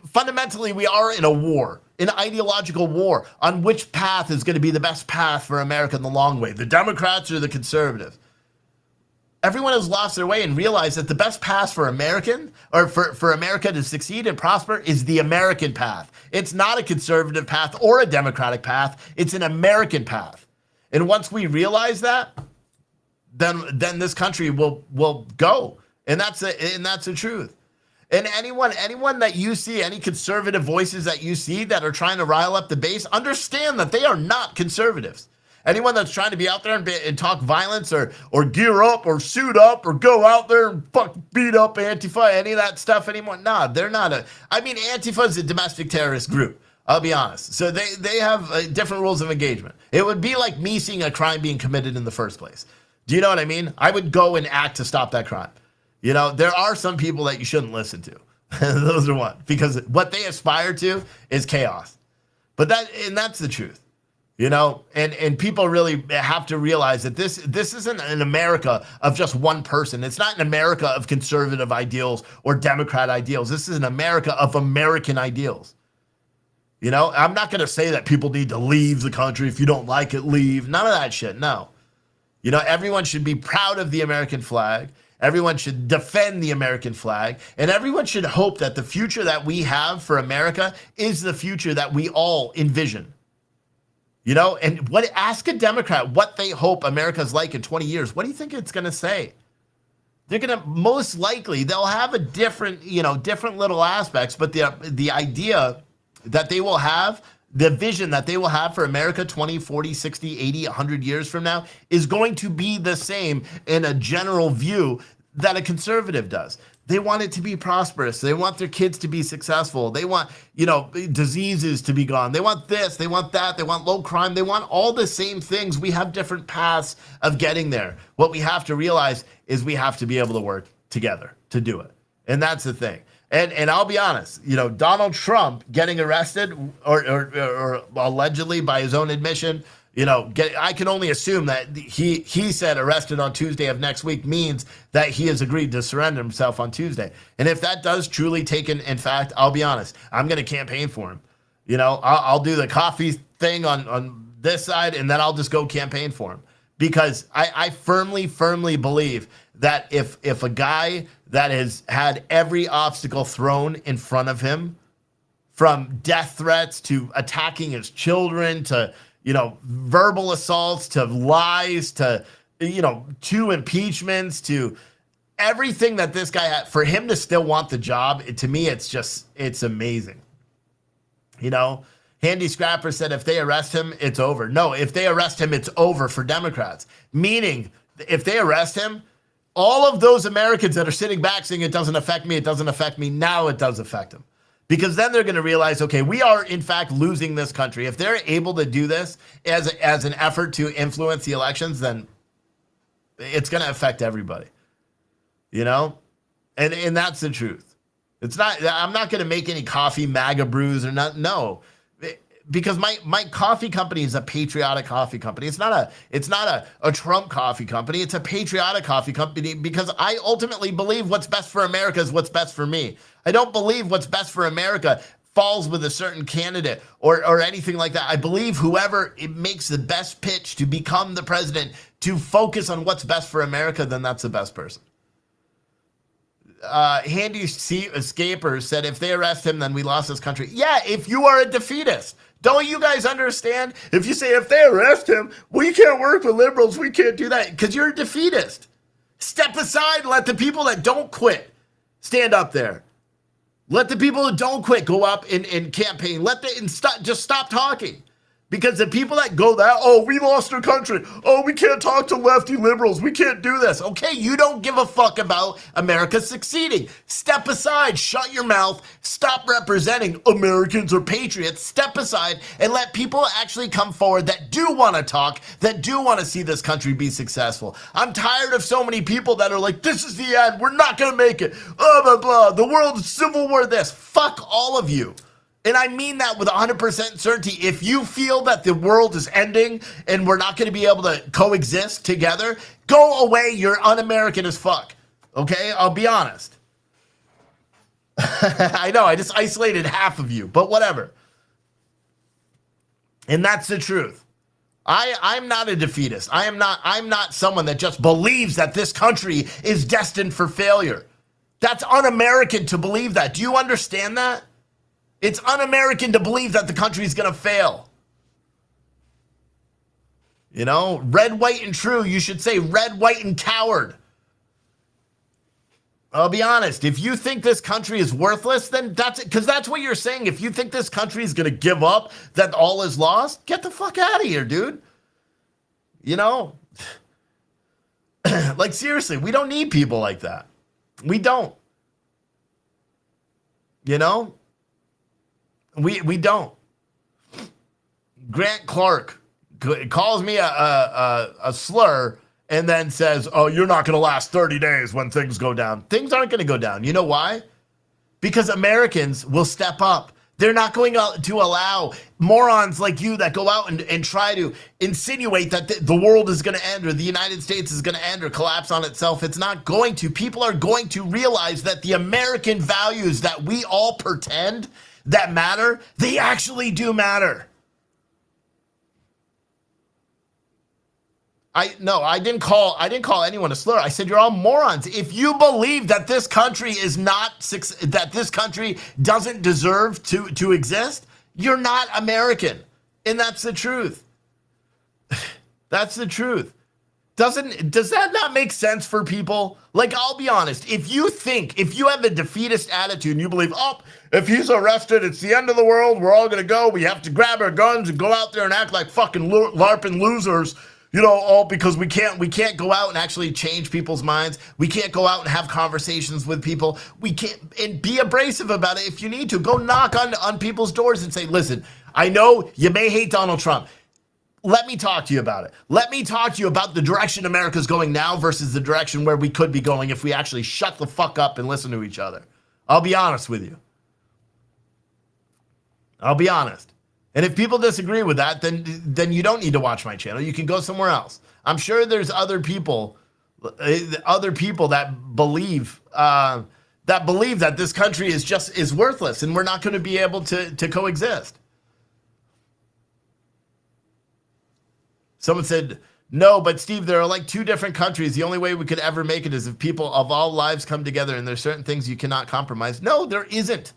Fundamentally, we are in a war, an ideological war on which path is going to be the best path for America in the long way, the Democrats or the conservatives. Everyone has lost their way and realized that the best path for American, or for America to succeed and prosper, is the American path. It's not a conservative path or a Democratic path. It's an American path. And once we realize that, then this country will go. And that's the truth. And anyone that you see, any conservative voices that you see that are trying to rile up the base, understand that they are not conservatives. Anyone that's trying to be out there and talk violence or gear up or suit up or go out there and beat up Antifa, any of that stuff anymore, nah, they're not Antifa is a domestic terrorist group. I'll be honest. So they have different rules of engagement. It would be like me seeing a crime being committed in the first place. Do you know what I mean? I would go and act to stop that crime. There are some people that you shouldn't listen to. Those are one. Because what they aspire to is chaos. But that's the truth. And people really have to realize that this isn't an America of just one person. It's not an America of conservative ideals or Democrat ideals. This is an America of American ideals. I'm not going to say that people need to leave the country. If you don't like it, leave. None of that shit. No. Everyone should be proud of the American flag. Everyone should defend the American flag. And everyone should hope that the future that we have for America is the future that we all envision. You know, and ask a Democrat what they hope America's like in 20 years. What do you think it's going to say? They're going to most likely, they'll have a different, different little aspects, but the idea that they will have, the vision that they will have for America 20, 40, 60, 80, 100 years from now is going to be the same in a general view that a conservative does. They want it to be prosperous. They want their kids to be successful. They want, diseases to be gone. They want this, they want that, they want low crime. They want all the same things. We have different paths of getting there. What we have to realize is we have to be able to work together to do it. And that's the thing. And I'll be honest, Donald Trump getting arrested or allegedly by his own admission, I can only assume that he said arrested on Tuesday of next week means that he has agreed to surrender himself on Tuesday. And if that does truly take in fact, I'll be honest, I'm going to campaign for him. I'll do the coffee thing on this side, and then I'll just go campaign for him. Because I firmly believe that if a guy that has had every obstacle thrown in front of him, from death threats to attacking his children to verbal assaults to lies to, 2 impeachments to everything that this guy had, for him to still want the job, to me, it's amazing. Handy Scrapper said if they arrest him, it's over. No, if they arrest him, it's over for Democrats. Meaning, if they arrest him, all of those Americans that are sitting back saying it doesn't affect me, now it does affect them. Because then they're going to realize, okay, we are in fact losing this country. If they're able to do this as an effort to influence the elections, then it's going to affect everybody. And that's the truth. It's not. I'm not going to make any coffee MAGA brews or not. No, because my coffee company is a patriotic coffee company. It's not a Trump coffee company. It's a patriotic coffee company because I ultimately believe what's best for America is what's best for me. I don't believe what's best for America falls with a certain candidate or anything like that. I believe whoever it makes the best pitch to become the president to focus on what's best for America, then that's the best person. Handy Escaper said if they arrest him, then we lost this country. Yeah, if you are a defeatist. Don't you guys understand? If you say if they arrest him, we can't work with liberals, we can't do that, because you're a defeatist. Step aside and let the people that don't quit stand up there. Let the people who don't quit go up and campaign. Just stop talking. Because the people that go that, oh, we lost our country. Oh, we can't talk to lefty liberals. We can't do this. Okay, you don't give a fuck about America succeeding. Step aside, shut your mouth, stop representing Americans or patriots. Step aside and let people actually come forward that do want to talk, that do want to see this country be successful. I'm tired of so many people that are like, this is the end. We're not going to make it. Blah, blah, blah. The world is civil war this. Fuck all of you. And I mean that with 100% certainty. If you feel that the world is ending and we're not going to be able to coexist together, go away. You're un-American as fuck. Okay? I'll be honest. I know, I just isolated half of you, but whatever. And that's the truth. I'm not a defeatist. I'm not someone that just believes that this country is destined for failure. That's un-American to believe that. Do you understand that? It's un-American to believe that the country is going to fail. Red, white, and true. You should say red, white, and coward. I'll be honest. If you think this country is worthless, then that's what you're saying. If you think this country is going to give up, that all is lost, get the fuck out of here, dude. Like seriously, we don't need people like that. We don't. We don't. Grant Clark calls me a slur and then says, oh, you're not going to last 30 days when things go down. Things aren't going to go down. You know why? Because Americans will step up. They're not going to allow morons like you that go out and try to insinuate that the world is going to end or the United States is going to end or collapse on itself. It's not going to. People are going to realize that the American values that we all pretend that matter, they actually do matter. I didn't call anyone a slur. I said you're all morons. If you believe that this country is that this country doesn't deserve to exist, you're not American. And that's the truth. That's the truth. Does that not make sense for people? Like, I'll be honest, if you have a defeatist attitude and you believe, oh, if he's arrested, it's the end of the world, we're all gonna go, we have to grab our guns and go out there and act like fucking LARPing losers, all because we can't go out and actually change people's minds. We can't go out and have conversations with people. We can't, and be abrasive about it if you need to. Go knock on people's doors and say, listen, I know you may hate Donald Trump. Let me talk to you about it. Let me talk to you about the direction America's going now versus the direction where we could be going if we actually shut the fuck up and listen to each other. I'll be honest with you. I'll be honest. And if people disagree with that, then you don't need to watch my channel. You can go somewhere else. I'm sure there's other people that believe that this country is worthless and we're not going to be able to coexist. Someone said, no, but Steve, there are like two different countries. The only way we could ever make it is if people of all lives come together, and there's certain things you cannot compromise. No, there isn't.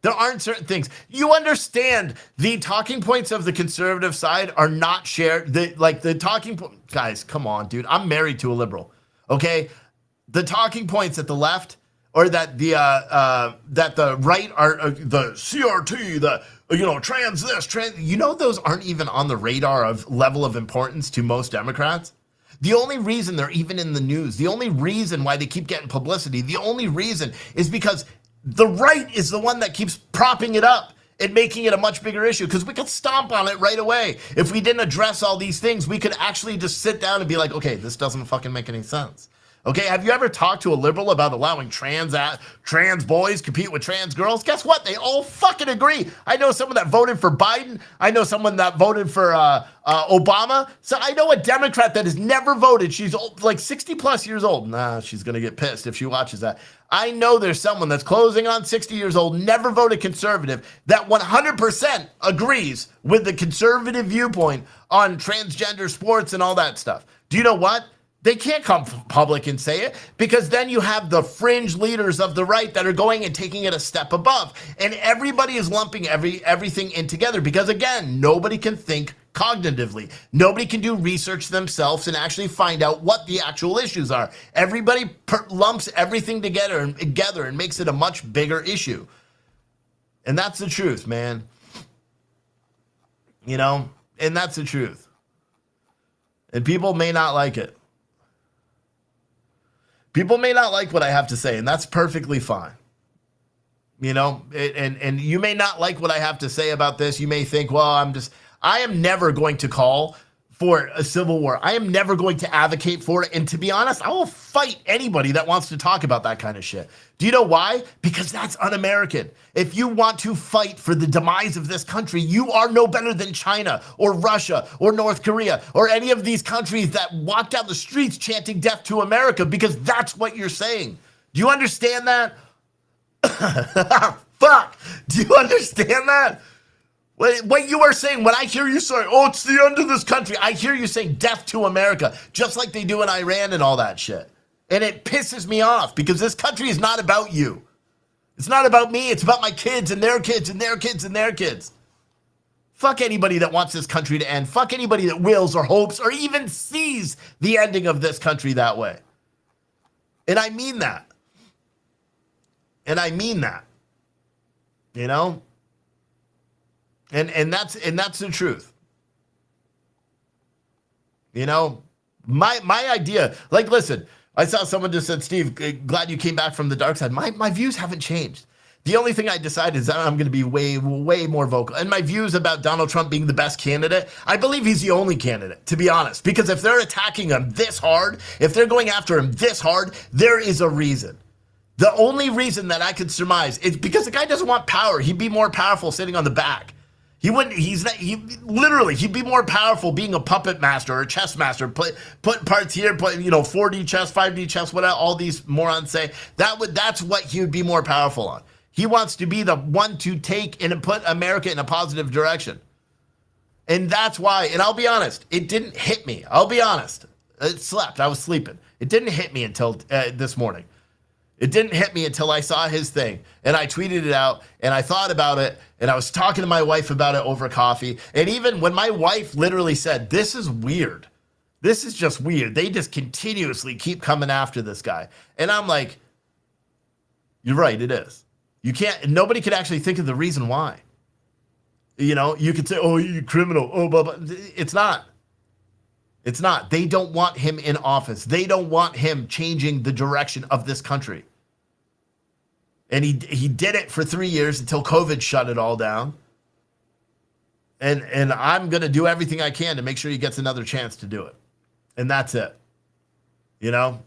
There aren't certain things. You understand the talking points of the conservative side are not shared. The talking points, guys, come on, dude. I'm married to a liberal, okay? The talking points at the left or that the right are the CRT, trans this, trans, those aren't even on the radar of level of importance to most Democrats. The only reason they're even in the news, the only reason why they keep getting publicity, the only reason is because the right is the one that keeps propping it up and making it a much bigger issue, because we could stomp on it right away. If we didn't address all these things, we could actually just sit down and be like, okay, this doesn't fucking make any sense. Okay, have you ever talked to a liberal about allowing trans boys compete with trans girls? Guess what? They all fucking agree. I know someone that voted for Biden. I know someone that voted for Obama. So I know a Democrat that has never voted. She's like 60 plus years old. Nah, she's going to get pissed if she watches that. I know there's someone that's closing on 60 years old, never voted conservative, that 100% agrees with the conservative viewpoint on transgender sports and all that stuff. Do you know what? They can't come public and say it, because then you have the fringe leaders of the right that are going and taking it a step above. And everybody is lumping everything in together because, again, nobody can think cognitively. Nobody can do research themselves and actually find out what the actual issues are. Everybody lumps everything together and makes it a much bigger issue. And that's the truth, man. And that's the truth. And people may not like it. People may not like what I have to say, and that's perfectly fine. And you may not like what I have to say about this. You may think, well, I am never going to call for a civil war. I am never going to advocate for it. And to be honest, I will fight anybody that wants to talk about that kind of shit. Do you know why? Because that's un-American. If you want to fight for the demise of this country, you are no better than China or Russia or North Korea or any of these countries that walk down the streets chanting death to America, because that's what you're saying. Do you understand that? Fuck. Do you understand that? What you are saying, when I hear you say, oh, it's the end of this country, I hear you saying death to America, just like they do in Iran and all that shit. And it pisses me off, because this country is not about you. It's not about me. It's about my kids and their kids and their kids and their kids. Fuck anybody that wants this country to end. Fuck anybody that wills or hopes or even sees the ending of this country that way. And I mean that. And I mean that. And that's the truth. My idea, like, listen, I saw someone just said, Steve, glad you came back from the dark side. My views haven't changed. The only thing I decided is that I'm going to be way, way more vocal. And my views about Donald Trump being the best candidate, I believe he's the only candidate, to be honest. Because if they're attacking him this hard, if they're going after him this hard, there is a reason. The only reason that I could surmise is because the guy doesn't want power. He'd be more powerful sitting on the back. He'd be more powerful being a puppet master or a chess master, put parts here, 4D chess, 5D chess, whatever all these morons say. That's what he would be more powerful on. He wants to be the one to take and put America in a positive direction. And that's why, and I'll be honest, it didn't hit me. I'll be honest. I was sleeping. It didn't hit me until this morning. It didn't hit me until I saw his thing, and I tweeted it out, and I thought about it, and I was talking to my wife about it over coffee. And even when my wife literally said, this is weird, This is just weird. They just continuously keep coming after this guy. And I'm like, you're right, it is. You can't, nobody could actually think of the reason why. You know, you could say, oh, you're criminal. Oh, blah, blah. It's not. It's not. They don't want him in office. They don't want him changing the direction of this country. And he did it for 3 years until COVID shut it all down. And I'm going to do everything I can to make sure he gets another chance to do it. And that's it. You know?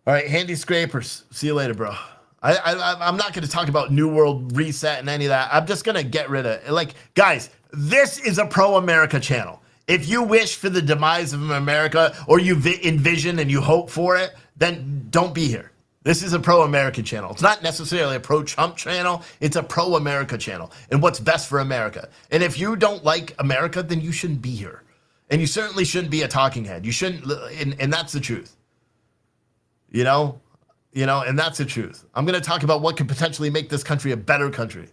All right, Handy Scrapers. See you later, bro. I'm not going to talk about New World Reset and any of that. I'm just going to get rid of it. Like, guys, this is a pro-America channel. If you wish for the demise of America or you envision and you hope for it, then don't be here. This is a pro-America channel. It's not necessarily a pro-Trump channel. It's a pro-America channel and what's best for America. And if you don't like America, then you shouldn't be here. And you certainly shouldn't be a talking head. You shouldn't, and that's the truth. You know, and that's the truth. I'm going to talk about what could potentially make this country a better country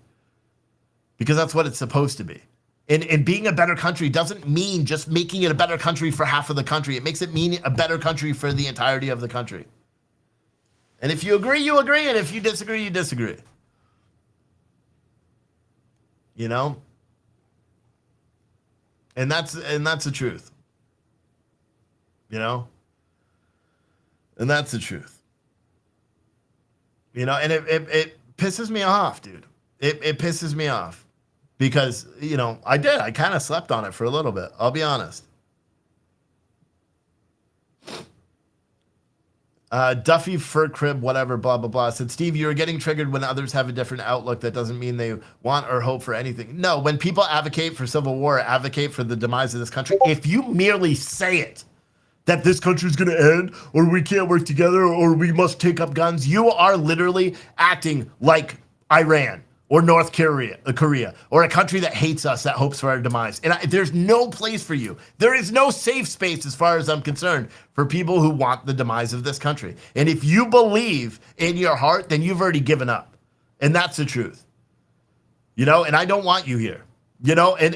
because that's what it's supposed to be. And being a better country doesn't mean just making it a better country for half of the country. It makes it mean a better country for the entirety of the country. And if you agree, you agree. And if you disagree, you disagree. You know? And that's the truth. You know? And that's the truth. You know, and it pisses me off, dude. It pisses me off. Because, you know, I kind of slept on it for a little bit. I'll be honest. Duffy Fur Crib, whatever, blah, blah, blah, said, Steve, you're getting triggered when others have a different outlook. That doesn't mean they want or hope for anything. No, when people advocate for civil war, advocate for the demise of this country, if you merely say it, that this country's going to end, or we can't work together, or we must take up guns, you are literally acting like Iran or North Korea, or a country that hates us, that hopes for our demise. And there's no place for you. There is no safe space, as far as I'm concerned, for people who want the demise of this country. And if you believe in your heart, then you've already given up. And that's the truth. You know, and I don't want you here. You know, and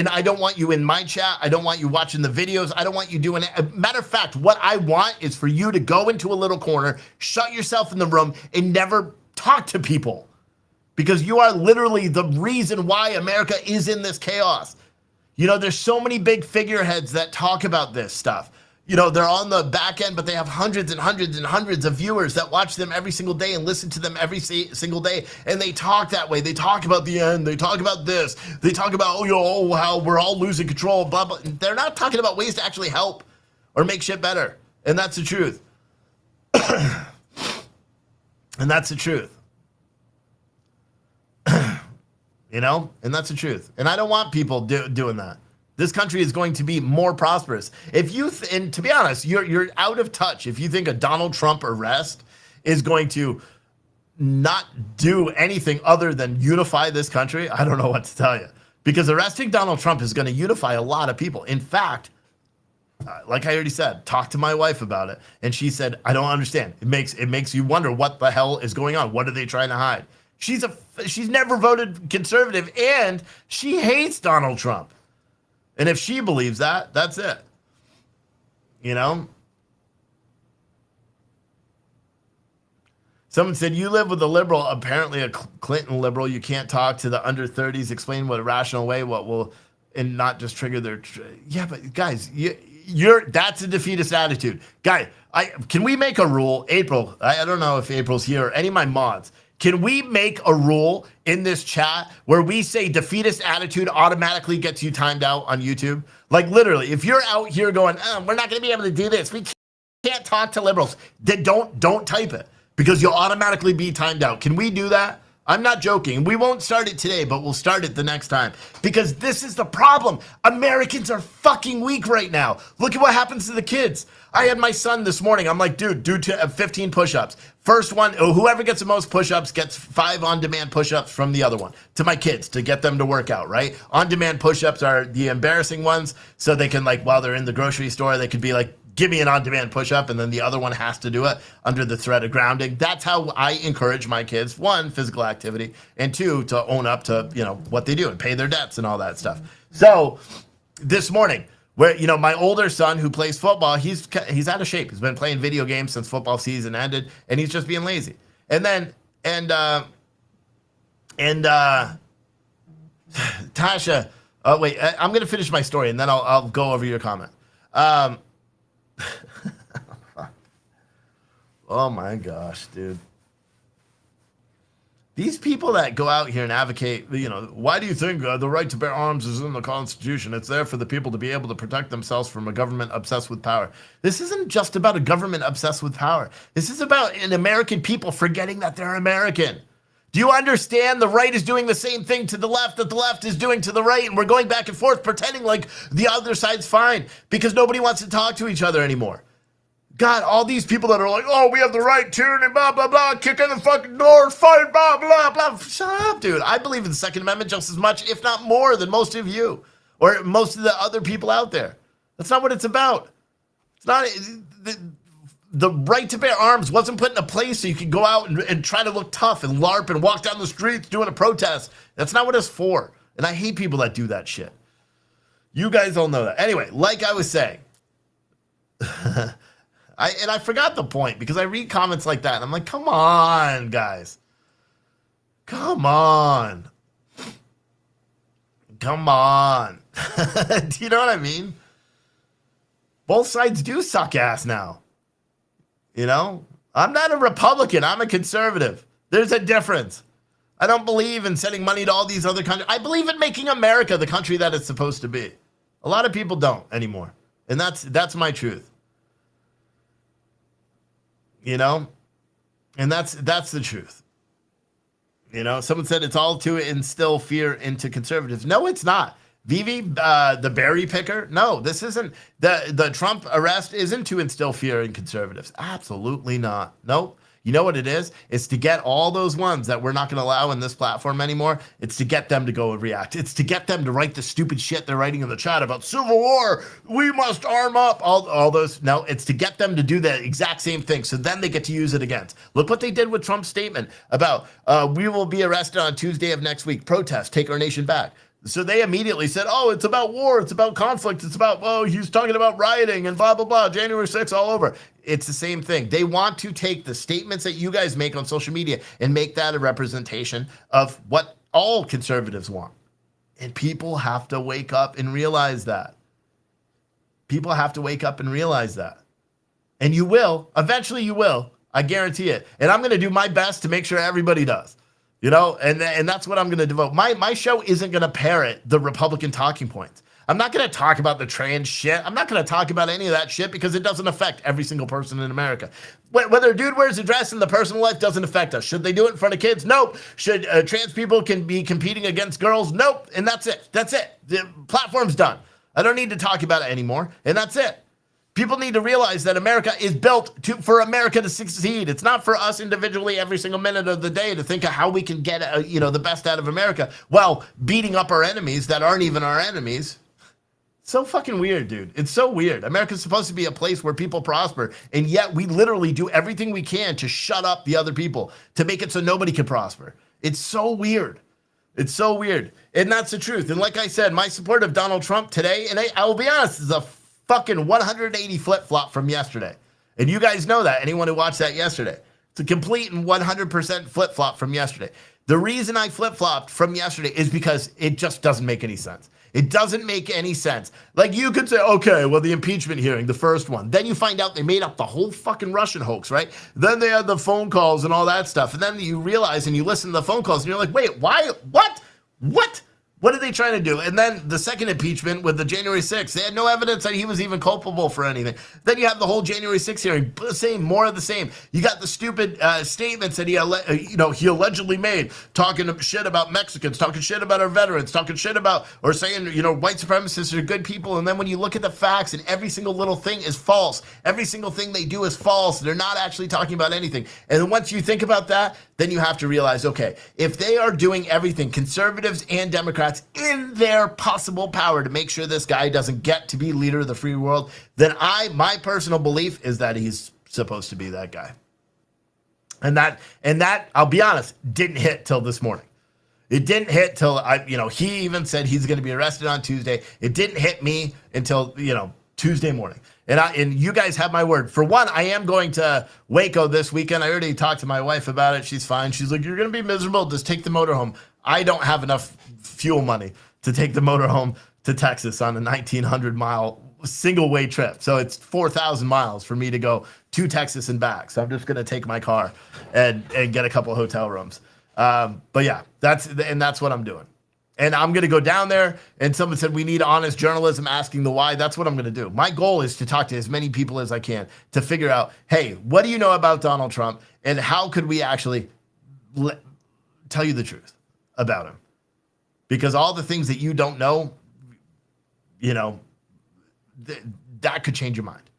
I don't want you in my chat. I don't want you watching the videos. I don't want you doing it. Matter of fact, what I want is for you to go into a little corner, shut yourself in the room, and never talk to people. Because you are literally the reason why America is in this chaos. You know, there's so many big figureheads that talk about this stuff. You know, they're on the back end, but they have hundreds and hundreds and hundreds of viewers that watch them every single day and listen to them every single day. And they talk that way. They talk about the end. They talk about this. They talk about, how we're all losing control, blah, blah. They're not talking about ways to actually help or make shit better. And that's the truth. And that's the truth. You know, and that's the truth. And I don't want people doing that. This country is going to be more prosperous. If you, and to be honest, you're out of touch if you think a Donald Trump arrest is going to not do anything other than unify this country. I don't know what to tell you. Because arresting Donald Trump is going to unify a lot of people. In fact, like I already said, talk to my wife about it. And she said, I don't understand. It makes you wonder what the hell is going on. What are they trying to hide? She's never voted conservative, and she hates Donald Trump. And if she believes that, that's it. You know? Someone said, you live with a liberal, apparently a Clinton liberal. You can't talk to the under 30s, explain what a rational way, what will, and not just trigger their, yeah, but guys, that's a defeatist attitude. Guy, can we make a rule, April, I don't know if April's here, or any of my mods, can we make a rule in this chat where we say defeatist attitude automatically gets you timed out on YouTube? Like literally, if you're out here going, we're not going to be able to do this, we can't talk to liberals, then don't type it because you'll automatically be timed out. Can we do that? I'm not joking. We won't start it today, but we'll start it the next time because this is the problem. Americans are fucking weak right now. Look at what happens to the kids. I had my son this morning. I'm like, dude, do 15 push-ups. First one, whoever gets the most push-ups gets 5 on-demand push-ups from the other one to my kids to get them to work out, right? On-demand push-ups are the embarrassing ones. So they can, like, while they're in the grocery store, they could be like give me an on-demand push-up, and then the other one has to do it under the threat of grounding. That's how I encourage my kids, one, physical activity, and two, to own up to, what they do and pay their debts and all that stuff. So this morning, where, my older son who plays football, he's out of shape. He's been playing video games since football season ended, and he's just being lazy. And then, Tasha, wait, I'm going to finish my story, and then I'll go over your comment. Oh my gosh, dude. These people that go out here and advocate, why do you think the right to bear arms is in the Constitution? It's there for the people to be able to protect themselves from a government obsessed with power. This isn't just about a government obsessed with power. This is about an American people forgetting that they're American. Do you understand? The right is doing the same thing to the left that the left is doing to the right, and we're going back and forth pretending like the other side's fine because nobody wants to talk to each other anymore. God, all these people that are like, oh, we have the right to, and blah, blah, blah, kick in the fucking doors, fight, blah, blah, blah. Shut up, dude. I believe in the Second Amendment just as much, if not more, than most of you or most of the other people out there. That's not what it's about. It's not... The right to bear arms wasn't put in a place so you could go out and try to look tough and LARP and walk down the streets doing a protest. That's not what it's for. And I hate people that do that shit. You guys all know that. Anyway, like I was saying, I forgot the point because I read comments like that and I'm like, come on, guys. Come on. Come on. Do you know what I mean? Both sides do suck ass now. I'm not a Republican. I'm a conservative. There's a difference. I don't believe in sending money to all these other countries. I believe in making America the country that it's supposed to be. A lot of people don't anymore. And that's my truth. And that's the truth. Someone said it's all to instill fear into conservatives. No, it's not. Vivi, the berry picker. No, this isn't. The Trump arrest isn't to instill fear in conservatives. Absolutely not. Nope. You know what it is? It's to get all those ones that we're not going to allow in this platform anymore. It's to get them to go and react. It's to get them to write the stupid shit they're writing in the chat about civil war. We must arm up. All those. No, it's to get them to do the exact same thing. So then they get to use it against. Look what they did with Trump's statement about we will be arrested on Tuesday of next week. Protest, take our nation back. So they immediately said, oh, it's about war, it's about conflict, it's about, oh, he's talking about rioting and blah, blah, blah, January 6th all over. It's the same thing. They want to take the statements that you guys make on social media and make that a representation of what all conservatives want. And people have to wake up and realize that. People have to wake up and realize that. And you will. Eventually you will. I guarantee it. And I'm going to do my best to make sure everybody does. And that's what I'm going to devote. My show isn't going to parrot the Republican talking points. I'm not going to talk about the trans shit. I'm not going to talk about any of that shit because it doesn't affect every single person in America. Whether a dude wears a dress in the personal life doesn't affect us. Should they do it in front of kids? Nope. Should trans people can be competing against girls? Nope. And that's it. That's it. The platform's done. I don't need to talk about it anymore. And that's it. People need to realize that America is built for America to succeed. It's not for us individually every single minute of the day to think of how we can get the best out of America while beating up our enemies that aren't even our enemies. So fucking weird, dude. It's so weird. America's supposed to be a place where people prosper, and yet we literally do everything we can to shut up the other people, to make it so nobody can prosper. It's so weird. It's so weird. And that's the truth. And like I said, my support of Donald Trump today, and I will be honest, is a fucking 180 flip-flop from yesterday. And you guys know that, anyone who watched that yesterday. It's a complete and 100% flip-flop from yesterday. The reason I flip-flopped from yesterday is because it just doesn't make any sense. It doesn't make any sense. Like, you could say, okay, well, the impeachment hearing, the first one. Then you find out they made up the whole fucking Russian hoax, right? Then they had the phone calls and all that stuff. And then you realize and you listen to the phone calls and you're like, wait, why? What? What are they trying to do? And then the second impeachment with the January 6th, they had no evidence that he was even culpable for anything. Then you have the whole January 6th hearing, more of the same. You got the stupid statements that he allegedly made, talking shit about Mexicans, talking shit about our veterans, talking shit about, or saying, white supremacists are good people. And then when you look at the facts and every single little thing is false, every single thing they do is false. They're not actually talking about anything. And once you think about that, then you have to realize, okay, if they are doing everything, conservatives and Democrats, in their possible power to make sure this guy doesn't get to be leader of the free world, then my personal belief is that he's supposed to be that guy. And that, I'll be honest, didn't hit till this morning. It didn't hit till he even said he's going to be arrested on Tuesday. It didn't hit me until, Tuesday morning. And you guys have my word. For one, I am going to Waco this weekend. I already talked to my wife about it. She's fine. She's like, you're going to be miserable. Just take the motorhome. I don't have enough fuel money to take the motorhome to Texas on a 1,900-mile single-way trip. So it's 4,000 miles for me to go to Texas and back. So I'm just going to take my car and get a couple of hotel rooms. But yeah, that's what I'm doing. And I'm going to go down there, and someone said we need honest journalism asking the why. That's what I'm going to do. My goal is to talk to as many people as I can to figure out, hey, what do you know about Donald Trump, and how could we actually tell you the truth about him? Because all the things that you don't know, that could change your mind.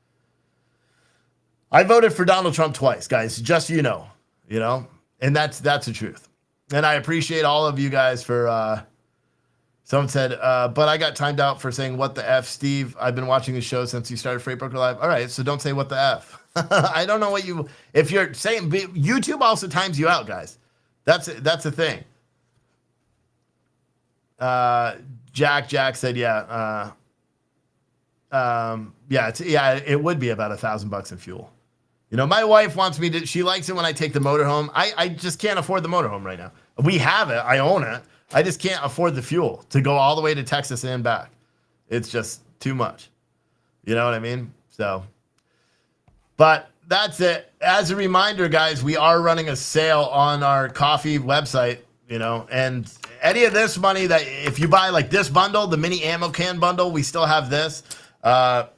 I voted for Donald Trump twice, guys, just so you know, and that's the truth. And I appreciate all of you guys for, someone said, but I got timed out for saying, what the F, Steve? I've been watching the show since you started Freight Broker Live. All right, so don't say what the F. I don't know if you're saying, YouTube also times you out, guys. That's the thing. Jack said, yeah. It would be about $1,000 in fuel. My wife wants me to, she likes it when I take the motorhome. I just can't afford the motorhome right now. We have it. I own it. I just can't afford the fuel to go all the way to Texas and back. It's just too much. You know what I mean? So, but that's it. As a reminder, guys, we are running a sale on our coffee website, and any of this money that if you buy like this bundle, the mini ammo can bundle, we still have this.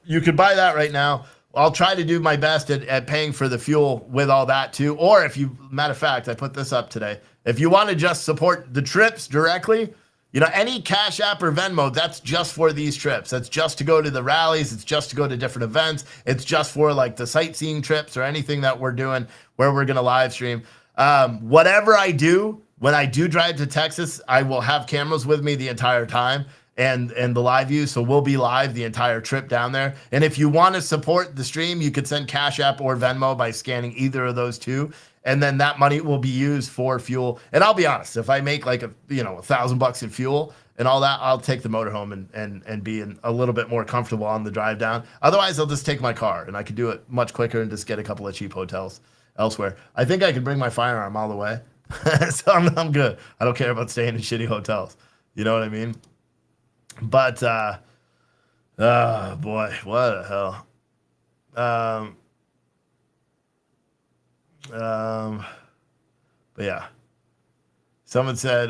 You could buy that right now. I'll try to do my best at paying for the fuel with all that too. Or if you, matter of fact, I put this up today. If you want to just support the trips directly, any Cash App or Venmo, that's just for these trips. That's just to go to the rallies. It's just to go to different events. It's just for like the sightseeing trips or anything that we're doing where we're going to live stream. Whatever I do, when I do drive to Texas, I will have cameras with me the entire time. And the live view, so we'll be live the entire trip down there. And if you want to support the stream, you could send Cash App or Venmo by scanning either of those two, and then that money will be used for fuel. And I'll be honest, if I make like $1,000 in fuel and all that, I'll take the motorhome and be a little bit more comfortable on the drive down. Otherwise, I'll just take my car, and I could do it much quicker and just get a couple of cheap hotels elsewhere. I think I could bring my firearm all the way, so I'm good. I don't care about staying in shitty hotels. You know what I mean? But, oh boy, what the hell. But yeah.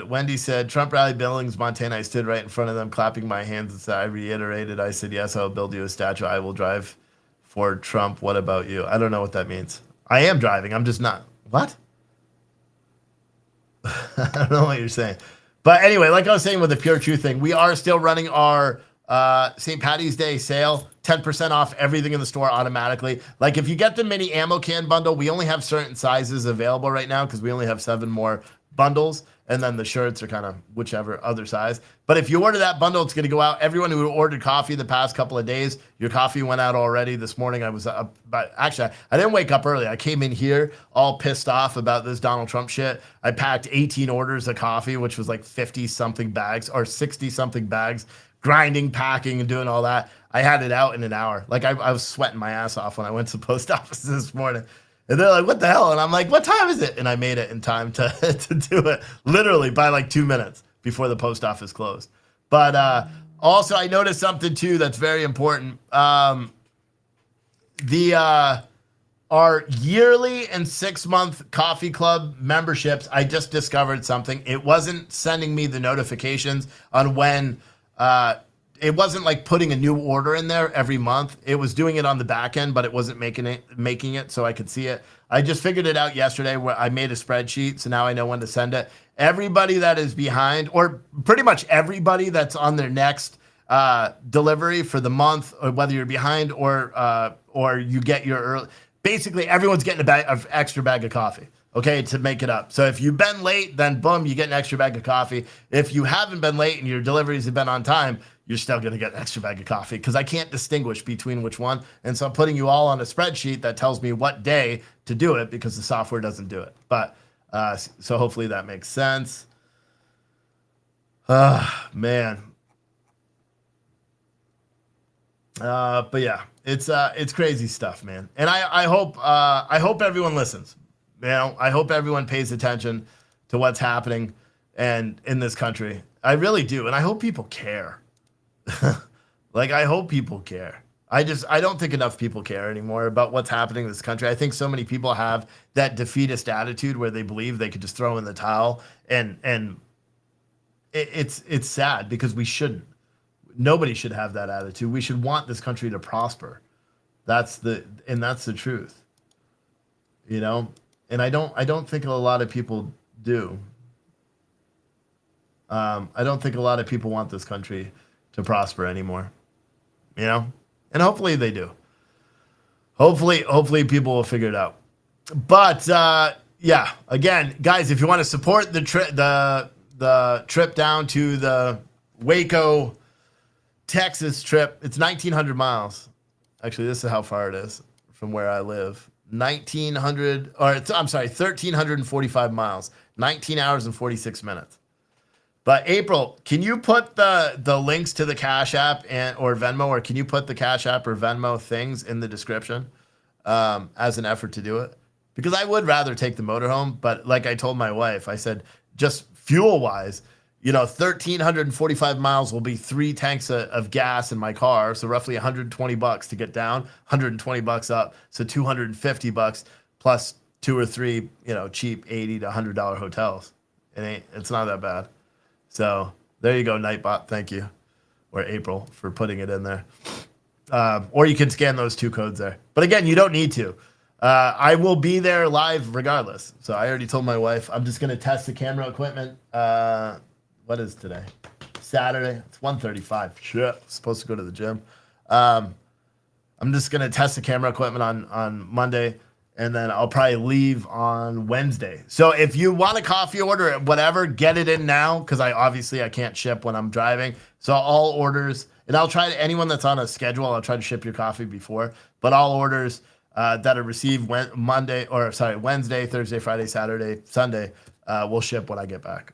Wendy said, Trump rally Billings, Montana. I stood right in front of them, clapping my hands and said, I reiterated. I said, yes, I'll build you a statue. I will drive for Trump. What about you? I don't know what that means. I am driving. I'm just not. What? I don't know what you're saying. But anyway, like I was saying with the Pure Truth thing, we are still running our St. Patty's Day sale, 10% off everything in the store automatically. Like if you get the mini ammo can bundle, we only have certain sizes available right now because we only have 7 more bundles. And then the shirts are kind of whichever other size. But if you order that bundle, it's going to go out. Everyone who ordered coffee the past couple of days, your coffee went out already. This morning I was up, but actually I didn't wake up early. I came in here all pissed off about this Donald Trump shit. I packed 18 orders of coffee, which was like 50 something bags or 60 something bags, grinding, packing, and doing all that. I had it out in an hour. Like I was sweating my ass off when I went to the post office this morning. And they're like, what the hell? And I'm like, what time is it? And I made it in time to do it literally by like 2 minutes before the post office closed. But also I noticed something too that's very important. Our yearly and 6-month coffee club memberships, I just discovered something. It wasn't sending me the notifications on when it wasn't like putting a new order in there every month. It was doing it on the back end, but it wasn't making it so I could see it. I just figured it out yesterday where I made a spreadsheet, so now I know when to send it. Everybody that is behind, or pretty much everybody that's on their next delivery for the month, or whether you're behind or you get your early, basically everyone's getting an extra bag of coffee. okay, to make it up. So if you've been late, then boom, you get an extra bag of coffee. If you haven't been late and your deliveries have been on time, you're still going to get an extra bag of coffee because I can't distinguish between which one. And so I'm putting you all on a spreadsheet that tells me what day to do it because the software doesn't do it. But so hopefully that makes sense. Man. But yeah, it's crazy stuff, man. And I hope everyone listens. You know, I hope everyone pays attention to what's happening and in this country. I really do, and I hope people care. Like, I hope people care. I don't think enough people care anymore about what's happening in this country. I think so many people have that defeatist attitude where they believe they could just throw in the towel, and it's sad because we shouldn't. Nobody should have that attitude. We should want this country to prosper. That's the truth. You know? And I don't think a lot of people do. I don't think a lot of people want this country to prosper anymore. You know? And hopefully they do. Hopefully people will figure it out. But yeah, again, guys, if you want to support the trip down to the Waco, Texas trip, it's 1,900 miles. Actually, this is how far it is from where I live. 1,345 miles, 19 hours and 46 minutes. But April, can you put the links to the Cash App or Venmo, or can you put the Cash App or Venmo things in the description as an effort to do it? Because I would rather take the motorhome, but like I told my wife, I said, just fuel-wise, 1,345 miles will be 3 tanks of gas in my car, so roughly $120 to get down, $120 up, so $250 plus 2 or 3, cheap $80 to $100 hotels. It's not that bad. So there you go, Nightbot. Thank you, or April, for putting it in there. Or you can scan those 2 codes there. But again, you don't need to. I will be there live regardless. So I already told my wife I'm just gonna test the camera equipment. What is today? Saturday. It's 1:35. Shit. I'm supposed to go to the gym. I'm just gonna test the camera equipment on Monday, and then I'll probably leave on Wednesday. So if you want a coffee order, whatever, get it in now, because I can't ship when I'm driving. So all orders, and I'll try to, anyone that's on a schedule, I'll try to ship your coffee before. But all orders that are received Wednesday, Thursday, Friday, Saturday, Sunday, will ship when I get back.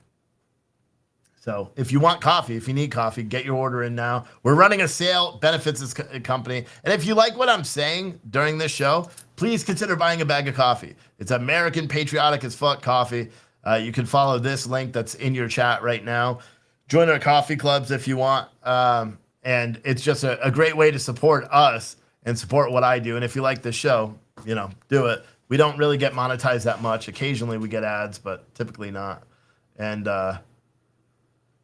So if you want coffee, if you need coffee, get your order in now. We're running a sale, benefits this company. And if you like what I'm saying during this show, please consider buying a bag of coffee. It's American patriotic as fuck coffee. You can follow this link that's in your chat right now. Join our coffee clubs if you want. And it's just a great way to support us and support what I do. And if you like this show, do it. We don't really get monetized that much. Occasionally we get ads, but typically not. And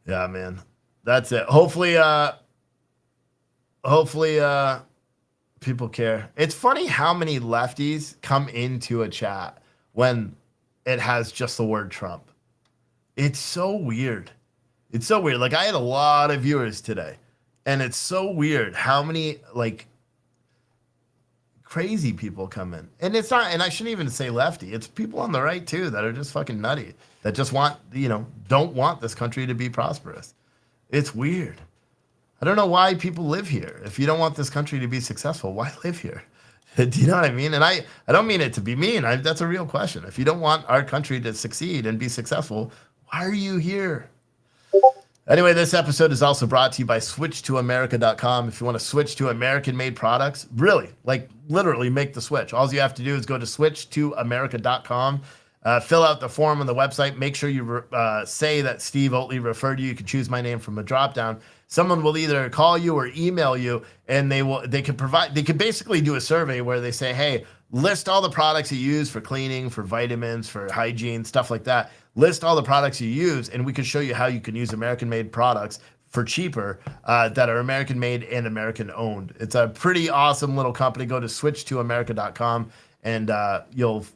yeah, man, that's it. Hopefully people care. It's funny how many lefties come into a chat when it has just the word Trump. It's so weird. It's so weird. Like, I had a lot of viewers today, and it's so weird how many crazy people come in. And it's not, and I shouldn't even say lefty. It's people on the right too that are just fucking nutty, that just want, don't want this country to be prosperous. It's weird. I don't know why people live here. If you don't want this country to be successful, why live here? Do you know what I mean? And I don't mean it to be mean. That's a real question. If you don't want our country to succeed and be successful, why are you here? Anyway, this episode is also brought to you by switchtoamerica.com. If you want to switch to American-made products, really, literally make the switch. All you have to do is go to switchtoamerica.com, fill out the form on the website. Make sure you say that Steve Oatley referred you. You can choose my name from a drop-down. Someone will either call you or email you, and they can basically do a survey where they say, hey, list all the products you use for cleaning, for vitamins, for hygiene, stuff like that. List all the products you use, and we can show you how you can use American-made products for cheaper that are American-made and American-owned. It's a pretty awesome little company. Go to switchtoamerica.com, and you'll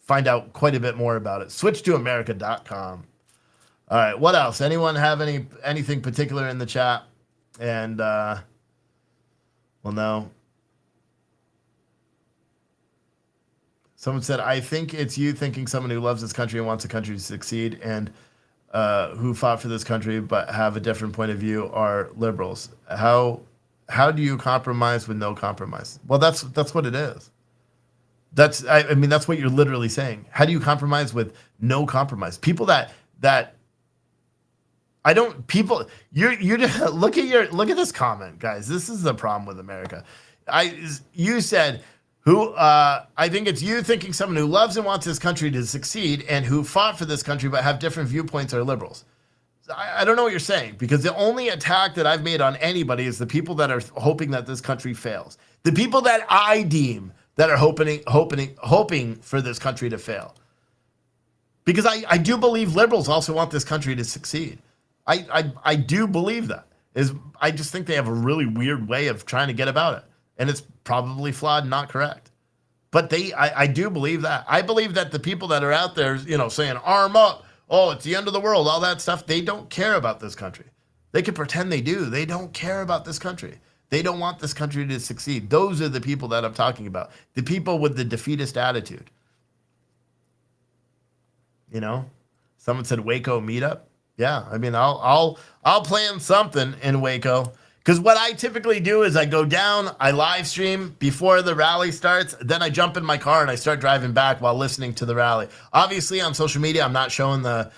find out quite a bit more about it. Switchtoamerica.com. All right, what else? Anyone have anything particular in the chat? And no. Someone said, I think it's you thinking someone who loves this country and wants the country to succeed and who fought for this country but have a different point of view are liberals. How do you compromise with no compromise? Well, that's what it is. I mean, that's what you're literally saying. How do you compromise with no compromise? People that I don't people you're look at this comment, guys. This is the problem with America. You said I think it's you thinking someone who loves and wants this country to succeed and who fought for this country but have different viewpoints are liberals. I don't know what you're saying, because the only attack that I've made on anybody is the people that are hoping that this country fails. The people that I deem that are hoping for this country to fail. Because I do believe liberals also want this country to succeed. I do believe that. I just think they have a really weird way of trying to get about it. And it's probably flawed and not correct. But I do believe that. I believe that the people that are out there, saying arm up, oh, it's the end of the world, all that stuff, they don't care about this country. They can pretend they do. They don't care about this country. They don't want this country to succeed. Those are the people that I'm talking about. The people with the defeatist attitude. Someone said Waco meetup. Yeah, I mean, I'll plan something in Waco. Because what I typically do is I go down, I live stream before the rally starts, then I jump in my car and I start driving back while listening to the rally. Obviously, on social media, I'm not showing the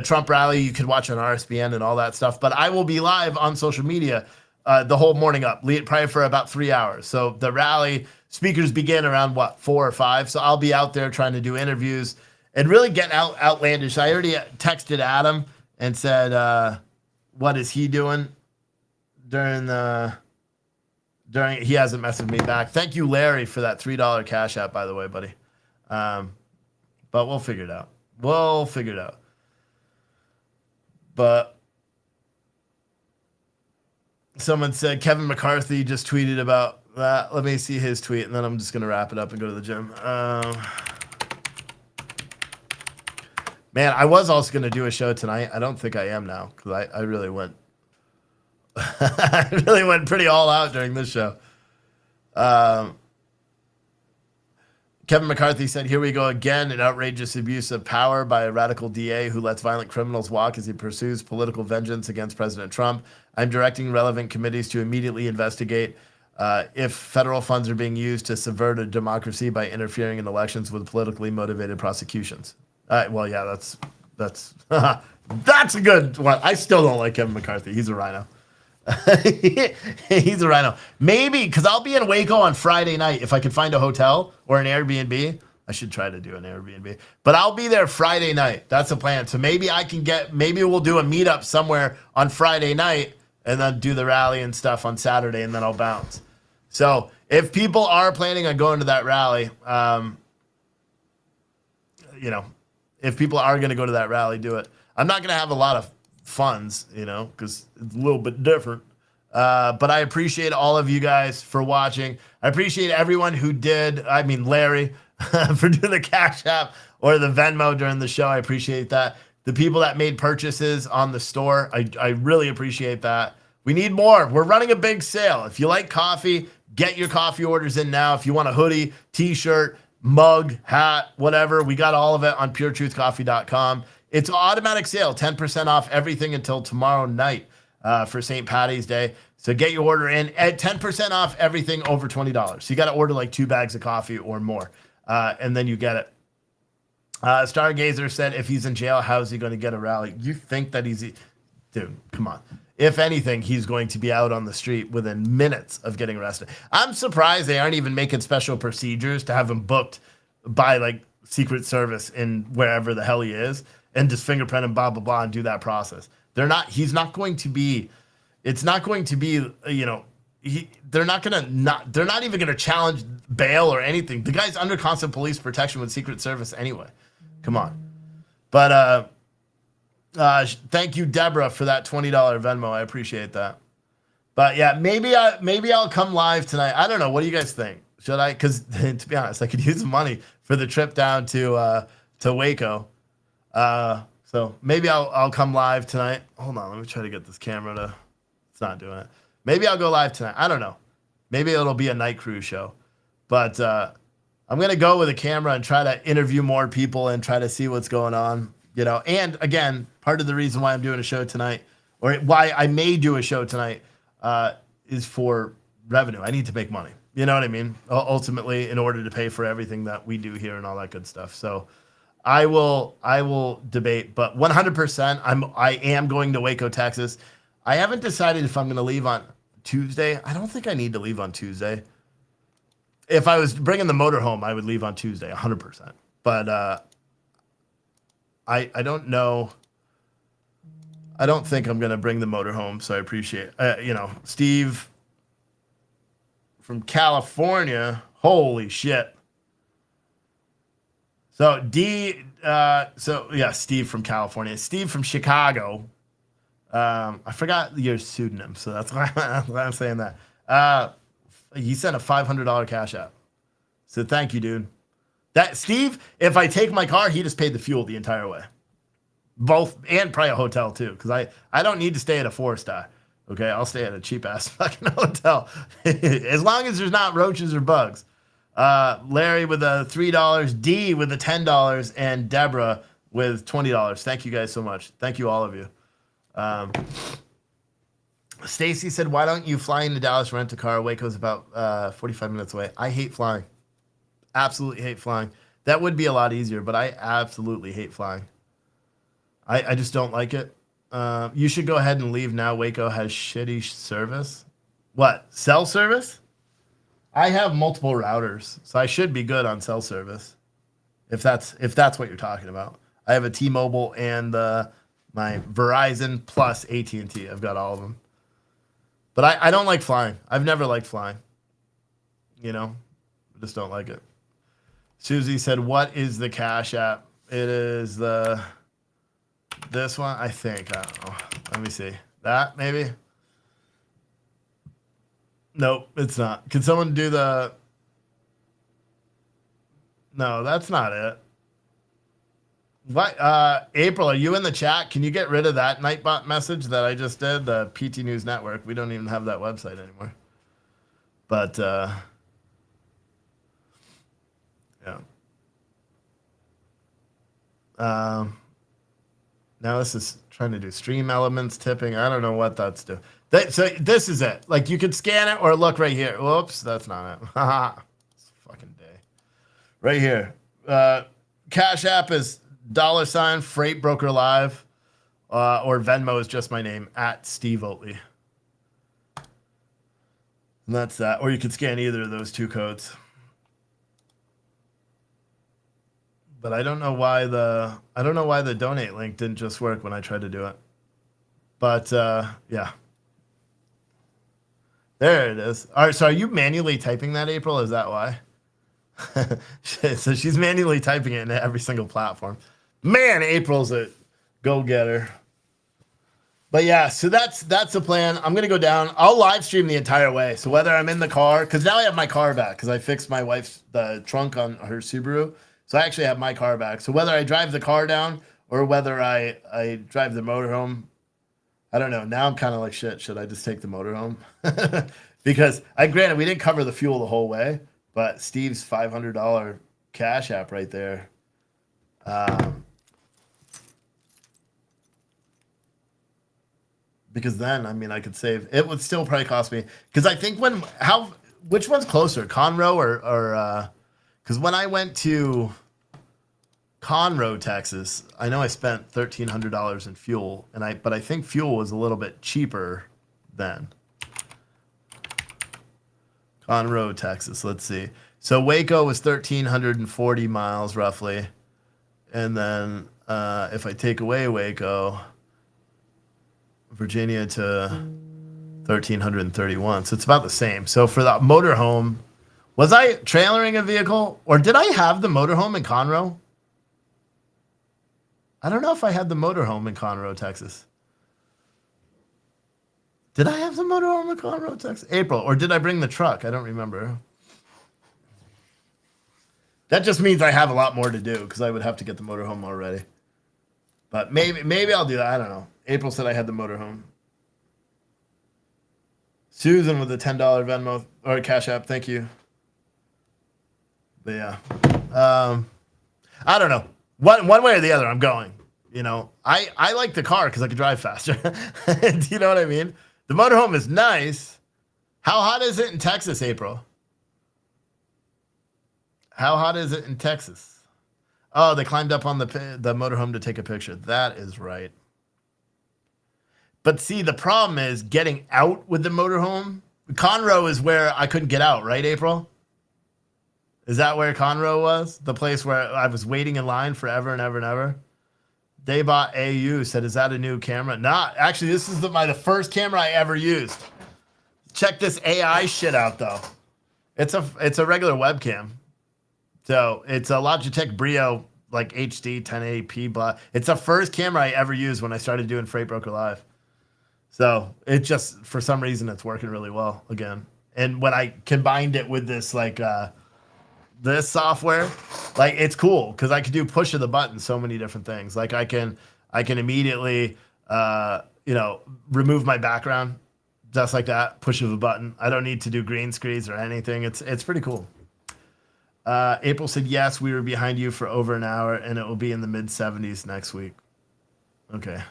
Trump rally. You can watch on RSBN and all that stuff. But I will be live on social media the whole morning up, probably for about 3 hours. So the rally speakers begin around, 4 or 5? So I'll be out there trying to do interviews and really get outlandish. I already texted Adam and said, what is he doing? During he hasn't messaged me back. Thank you, Larry, for that $3 cash app, by the way, buddy. But we'll figure it out. But someone said Kevin McCarthy just tweeted about that. Let me see his tweet, and then I'm just going to wrap it up and go to the gym. Man, I was also going to do a show tonight. I don't think I am now, because I really went I really went pretty all out during this show. Kevin McCarthy said, here we go again, an outrageous abuse of power by a radical DA who lets violent criminals walk as he pursues political vengeance against President Trump. I'm directing relevant committees to immediately investigate if federal funds are being used to subvert a democracy by interfering in elections with politically motivated prosecutions. Well, yeah, that's that's a good one. I still don't like Kevin McCarthy. He's a rhino. He's a rhino. Maybe, because I'll be in Waco on Friday night. If I can find a hotel or an Airbnb, I should try to do an Airbnb. But I'll be there Friday night. That's the plan. So maybe maybe we'll do a meetup somewhere on Friday night and then do the rally and stuff on Saturday, and then I'll bounce. So if people are planning on going to that rally, if people are going to go to that rally, do it. I'm not going to have a lot of funds, because it's a little bit different. But I appreciate all of you guys for watching. I appreciate everyone who did. I mean, Larry for doing the Cash App or the Venmo during the show. I appreciate that. The people that made purchases on the store, I really appreciate that. We need more. We're running a big sale. If you like coffee, get your coffee orders in now. If you want a hoodie, t-shirt, mug, hat, whatever, we got all of it on puretruthcoffee.com. It's an automatic sale, 10% off everything until tomorrow night for St. Patty's Day. So get your order in at 10% off everything over $20. So you got to order like 2 bags of coffee or more, and then you get it. Stargazer said, if he's in jail, how is he going to get a rally? You think that dude, come on. If anything, he's going to be out on the street within minutes of getting arrested. I'm surprised they aren't even making special procedures to have him booked by like Secret Service in wherever the hell he is, and just fingerprint him, blah, blah, blah, and do that process. They're not even going to challenge bail or anything. The guy's under constant police protection with Secret Service anyway. Come on. But thank you, Deborah, for that $20 Venmo. I appreciate that. But yeah, maybe I'll come live tonight. I don't know. What do you guys think? Should I? Because to be honest, I could use the money for the trip down to Waco. So maybe I'll come live tonight. Hold on, let me try to get this camera to. It's not doing it. Maybe I'll go live tonight. I don't know. Maybe it'll be a night cruise show, but I'm going to go with a camera and try to interview more people and try to see what's going on, you know. And again, part of the reason why I'm doing a show tonight, or why I may do a show tonight, is for revenue. I need to make money. You know what I mean? Ultimately, in order to pay for everything that we do here and all that good stuff. So I will debate, but 100% I am going to Waco, Texas. I haven't decided if I'm going to leave on Tuesday. I don't think I need to leave on Tuesday. If I was bringing the motor home, I would leave on Tuesday, 100%. But I don't know. I don't think I'm going to bring the motor home, so I appreciate Steve from California. Holy shit. So Steve from California. Steve from Chicago. I forgot your pseudonym, so that's why I'm saying that. He sent a $500 cash app. So thank you, dude. That Steve, if I take my car, he just paid the fuel the entire way. Both, and probably a hotel too, because I don't need to stay at a 4-star. Okay, I'll stay at a cheap ass fucking hotel. As long as there's not roaches or bugs. Larry with a $3, D with a $10, and Deborah with $20. Thank you guys so much. Thank you, all of you. Stacy said, why don't you fly into Dallas, rent a car? Waco's about 45 minutes away. I hate flying. Absolutely hate flying. That would be a lot easier, but I absolutely hate flying. I just don't like it. You should go ahead and leave now. Waco has shitty service. What? Cell service? I have multiple routers, so I should be good on cell service. If that's what you're talking about. I have a T-Mobile and my Verizon plus AT&T. I've got all of them. But I don't like flying. I've never liked flying. You know? I just don't like it. Susie said, what is the Cash App? It is this one, I think. I don't know. Let me see. That, maybe? Nope, it's not. Can someone do the... No, that's not it. What? April, are you in the chat? Can you get rid of that Nightbot message that I just did? The PT News Network. We don't even have that website anymore. But, yeah. Now this is trying to do stream elements, tipping. I don't know what that's doing. So this is it. Like, you could scan it or look right here. Whoops, that's not it. It's a fucking day. Right here. Cash App is $ Freight Broker Live, or Venmo is just my name, at Steve Oatley. And that's that. Or you could scan either of those two codes. But I don't know why the donate link didn't just work when I tried to do it. But yeah. There it is. All right, so are you manually typing that, April? Is that why? So she's manually typing it into every single platform. Man, April's a go-getter. But yeah, so that's the plan. I'm gonna go down. I'll live stream the entire way. So whether I'm in the car, because now I have my car back, because I fixed my wife's the trunk on her Subaru. So I actually have my car back. So whether I drive the car down or whether I drive the motorhome, I don't know. Now I'm kind of like, shit, should I just take the motorhome? Because granted, we didn't cover the fuel the whole way, but Steve's $500 Cash App right there. Because then, I mean, I could save. It would still probably cost me. Because I think which one's closer, Conroe or because when I went to Conroe, Texas, I know I spent $1,300 in fuel, but I think fuel was a little bit cheaper then. Conroe, Texas. Let's see. So Waco was 1,340 miles roughly, and then if I take away Waco, Virginia to 1,331. So it's about the same. So for the motorhome, was I trailering a vehicle, or did I have the motorhome in Conroe? I don't know if I had the motorhome in Conroe, Texas. Did I have the motorhome in Conroe, Texas? April, or did I bring the truck? I don't remember. That just means I have a lot more to do because I would have to get the motorhome already. But maybe I'll do that. I don't know. April said I had the motorhome. Susan with the $10 Venmo or Cash App. Thank you. But yeah, I don't know. One way or the other, I'm going. You know, I like the car because I can drive faster. Do you know what I mean? The motorhome is nice. How hot is it in Texas, April? How hot is it in Texas? Oh, they climbed up on the motorhome to take a picture. That is right. But see, the problem is getting out with the motorhome. Conroe is where I couldn't get out, right, April? Is that where Conroe was? The place where I was waiting in line forever and ever and ever? They bought AU, said, is that a new camera? Nah, actually, this is the first camera I ever used. Check this AI shit out, though. It's a regular webcam. So it's a Logitech Brio, like HD 1080p, blah. It's the first camera I ever used when I started doing Freight Broker Live. So it just, for some reason, it's working really well again. And when I combined it with this, like, this software, like, it's cool because I can do push of the button so many different things. Like I can immediately, remove my background just like that, push of a button. I don't need to do green screens or anything. It's pretty cool. April said, yes, we were behind you for over an hour and it will be in the mid 70s next week. Okay.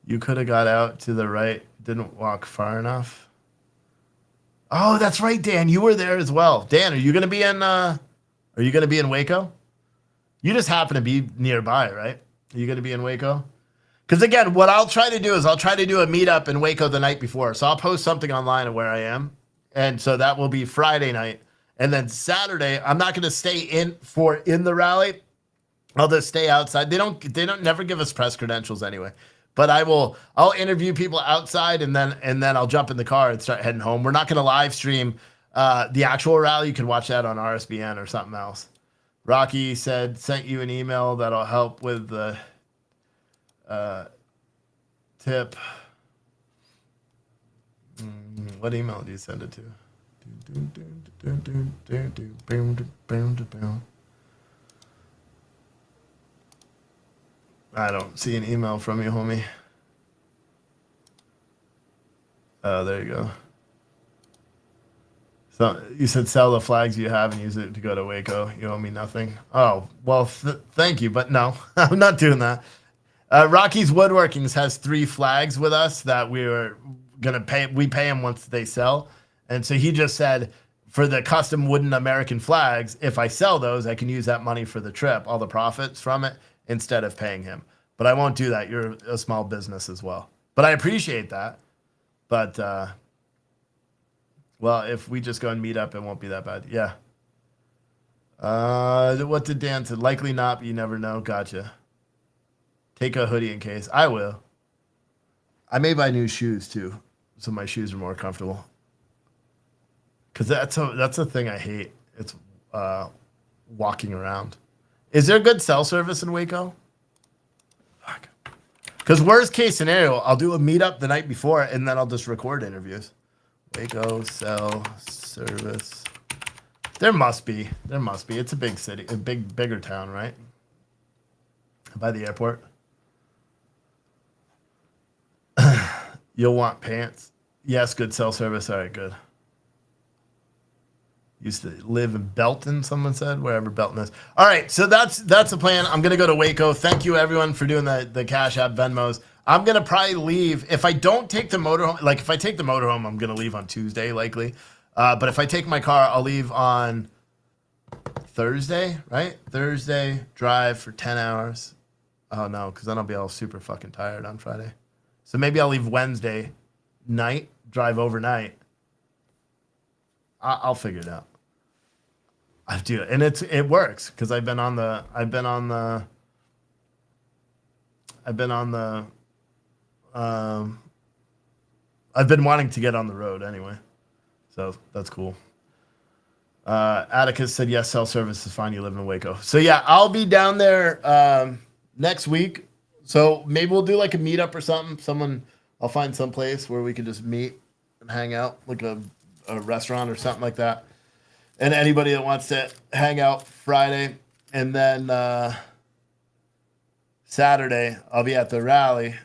You could have got out to the right, didn't walk far enough. Oh, that's right, Dan. You were there as well. Dan, are you gonna be in Waco? You just happen to be nearby, right? Are you gonna be in Waco? Because again, what I'll try to do is I'll try to do a meetup in Waco the night before. So I'll post something online of where I am. And so that will be Friday night. And then Saturday, I'm not gonna stay in the rally. I'll just stay outside. They don't never give us press credentials anyway. But I'll interview people outside and then I'll jump in the car and start heading home. We're not going to live stream the actual rally. You can watch that on RSBN or something else. Rocky said, sent you an email that'll help with the tip. What email do you send it to? I don't see an email from you, homie. Oh, there you go. So you said sell the flags you have and use it to go to Waco. You owe me nothing. Oh, well, thank you, but no, I'm not doing that. Rocky's Woodworkings has 3 flags with us that we were gonna pay. We pay them once they sell, and so he just said for the custom wooden American flags, if I sell those, I can use that money for the trip, all the profits from it, instead of paying him. But I won't do that. You're a small business as well. But I appreciate that. But, well, if we just go and meet up, it won't be that bad. Yeah. What did Dan say? Likely not, but you never know. Gotcha. Take a hoodie in case. I will. I may buy new shoes, too, so my shoes are more comfortable. Because that's a thing I hate. It's walking around. Is there good cell service in Waco? Fuck. Because worst case scenario, I'll do a meetup the night before and then I'll just record interviews. Waco cell service. There must be. It's a big city, bigger town, right? By the airport. You'll want pants. Yes, good cell service. All right, good. Used to live in Belton, someone said, wherever Belton is. All right, so that's the plan. I'm going to go to Waco. Thank you, everyone, for doing the Cash App Venmos. I'm going to probably leave. If I don't take the motorhome, like if I take the motorhome, I'm going to leave on Tuesday, likely. But if I take my car, I'll leave on Thursday, right? Thursday, drive for 10 hours. Oh, no, because then I'll be all super fucking tired on Friday. So maybe I'll leave Wednesday night, drive overnight. I'll figure it out. I do it, and it works because I've been wanting to get on the road anyway, so that's cool. Atticus said yes, cell service is fine. You live in Waco, so yeah, I'll be down there next week. So maybe we'll do like a meetup or something. I'll find some place where we can just meet and hang out, like a restaurant or something like that. And anybody that wants to hang out Friday. And then Saturday, I'll be at the rally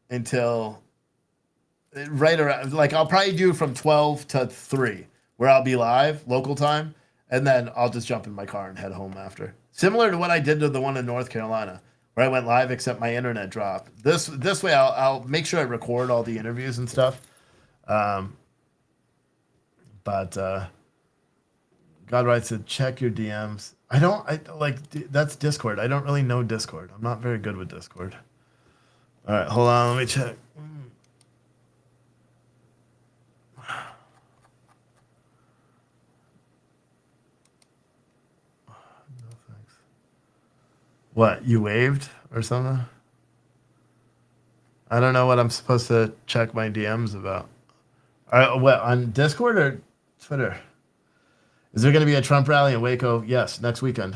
until right around, like I'll probably do from 12 to 3, where I'll be live, local time. and then I'll just jump in my car and head home after. Similar to what I did to the one in North Carolina, where I went live except my internet dropped. This way, I'll make sure I record all the interviews and stuff. But Godright said, check your DMs. That's Discord. I don't really know Discord. I'm not very good with Discord. All right, hold on. Let me check. No thanks. What, you waved or something? I don't know what I'm supposed to check my DMs about. What, on Discord or Twitter? Is there going to be a Trump rally in Waco? Yes, next weekend.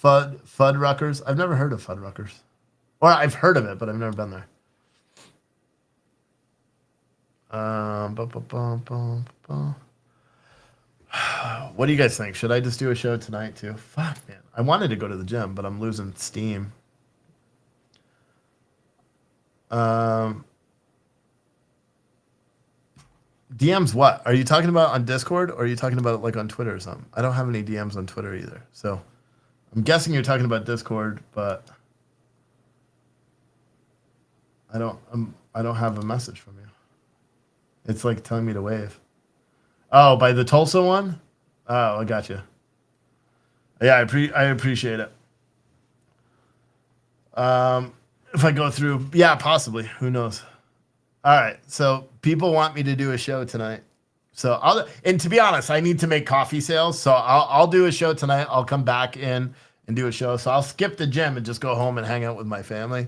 Fuddruckers? I've never heard of Fuddruckers. Or I've heard of it, but I've never been there. What do you guys think? Should I just do a show tonight too? Fuck, man. I wanted to go to the gym, but I'm losing steam. DMs what? Are you talking about on Discord or are you talking about like on Twitter or something? I don't have any DMs on Twitter either. So I'm guessing you're talking about Discord, but I don't have a message from you. It's like telling me to wave. Oh, by the Tulsa one? Oh, I got you. Yeah, I appreciate it. If I go through, yeah, possibly. Who knows? All right. So people want me to do a show tonight. So and to be honest, I need to make coffee sales. So I'll do a show tonight. I'll come back in and do a show. So I'll skip the gym and just go home and hang out with my family.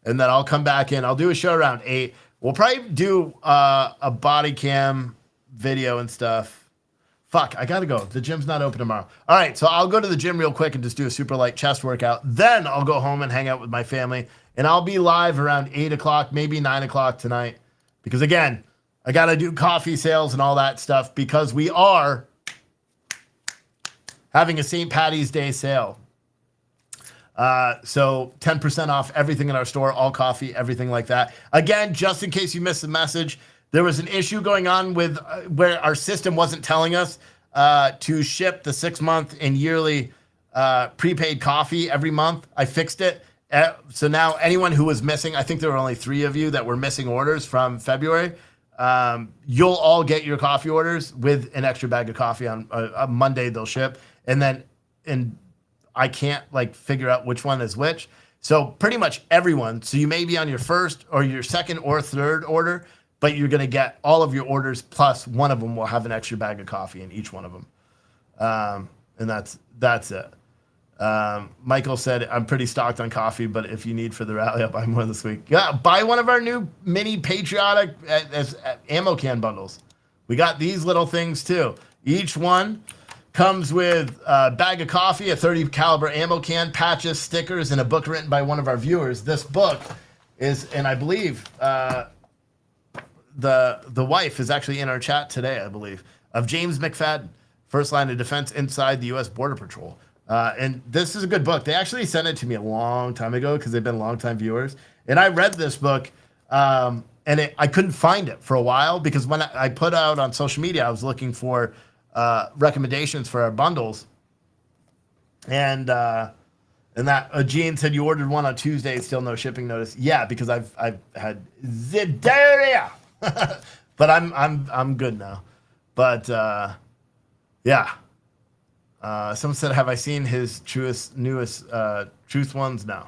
And then I'll come back in. I'll do a show around 8. We'll probably do a body cam video and stuff. Fuck, I gotta go. The gym's not open tomorrow. All right, so I'll go to the gym real quick and just do a super light chest workout. Then I'll go home and hang out with my family. And I'll be live around 8 o'clock, maybe 9 o'clock tonight. Because again, I gotta do coffee sales and all that stuff because we are having a St. Patty's Day sale. So 10% off everything in our store, all coffee, everything like that. Again, just in case you missed the message, there was an issue going on with where our system wasn't telling us to ship the 6-month and yearly prepaid coffee every month. I fixed it. So now anyone who was missing, I think there were only 3 of you that were missing orders from February. You'll all get your coffee orders with an extra bag of coffee on a Monday. They'll ship, and I can't figure out which one is which. So pretty much everyone. So you may be on your first or your second or third order, but you're going to get all of your orders plus one of them will have an extra bag of coffee in each one of them. And that's it. Michael said, I'm pretty stocked on coffee, but if you need for the rally, I'll buy more this week. Yeah, buy one of our new mini patriotic ammo can bundles. We got these little things too. Each one comes with a bag of coffee, a 30 caliber ammo can, patches, stickers, and a book written by one of our viewers. This book is, and I believe the wife is actually in our chat today, I believe, of James McFadden, First Line of Defense Inside the U.S. Border Patrol. And this is a good book. They actually sent it to me a long time ago because they've been longtime viewers. And I read this book, and I couldn't find it for a while because when I put out on social media, I was looking for recommendations for our bundles. And that Gene said you ordered one on Tuesday, still no shipping notice. Yeah, because I've had Zidaria, but I'm good now. But yeah. Someone said, have I seen his newest truth ones? No.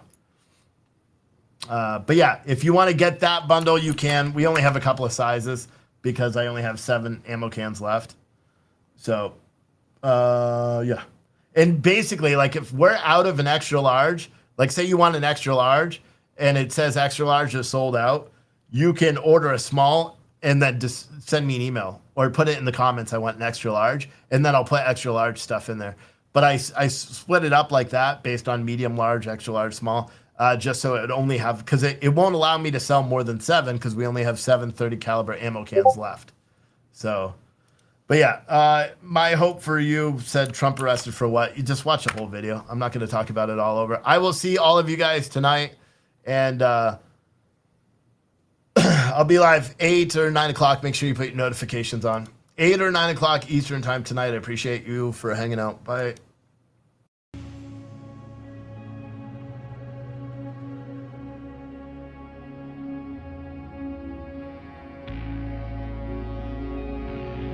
But yeah, if you want to get that bundle, you can. We only have a couple of sizes because I only have 7 ammo cans left. So, yeah. And basically, if we're out of an extra large, say you want an extra large and it says extra large is sold out, you can order a small and then just send me an email or put it in the comments. I want an extra large, and then I'll put extra large stuff in there. But I split it up like that based on medium, large, extra large, small, just so it would only have, because it won't allow me to sell more than 7 because we only have 7 30 caliber ammo cans left. So, but yeah, my hope for you said Trump arrested for what? You just watch the whole video. I'm not going to talk about it all over. I will see all of you guys tonight, and I'll be live 8 or 9 o'clock. Make sure you put your notifications on. 8 or 9 o'clock Eastern time tonight. I appreciate you for hanging out. Bye.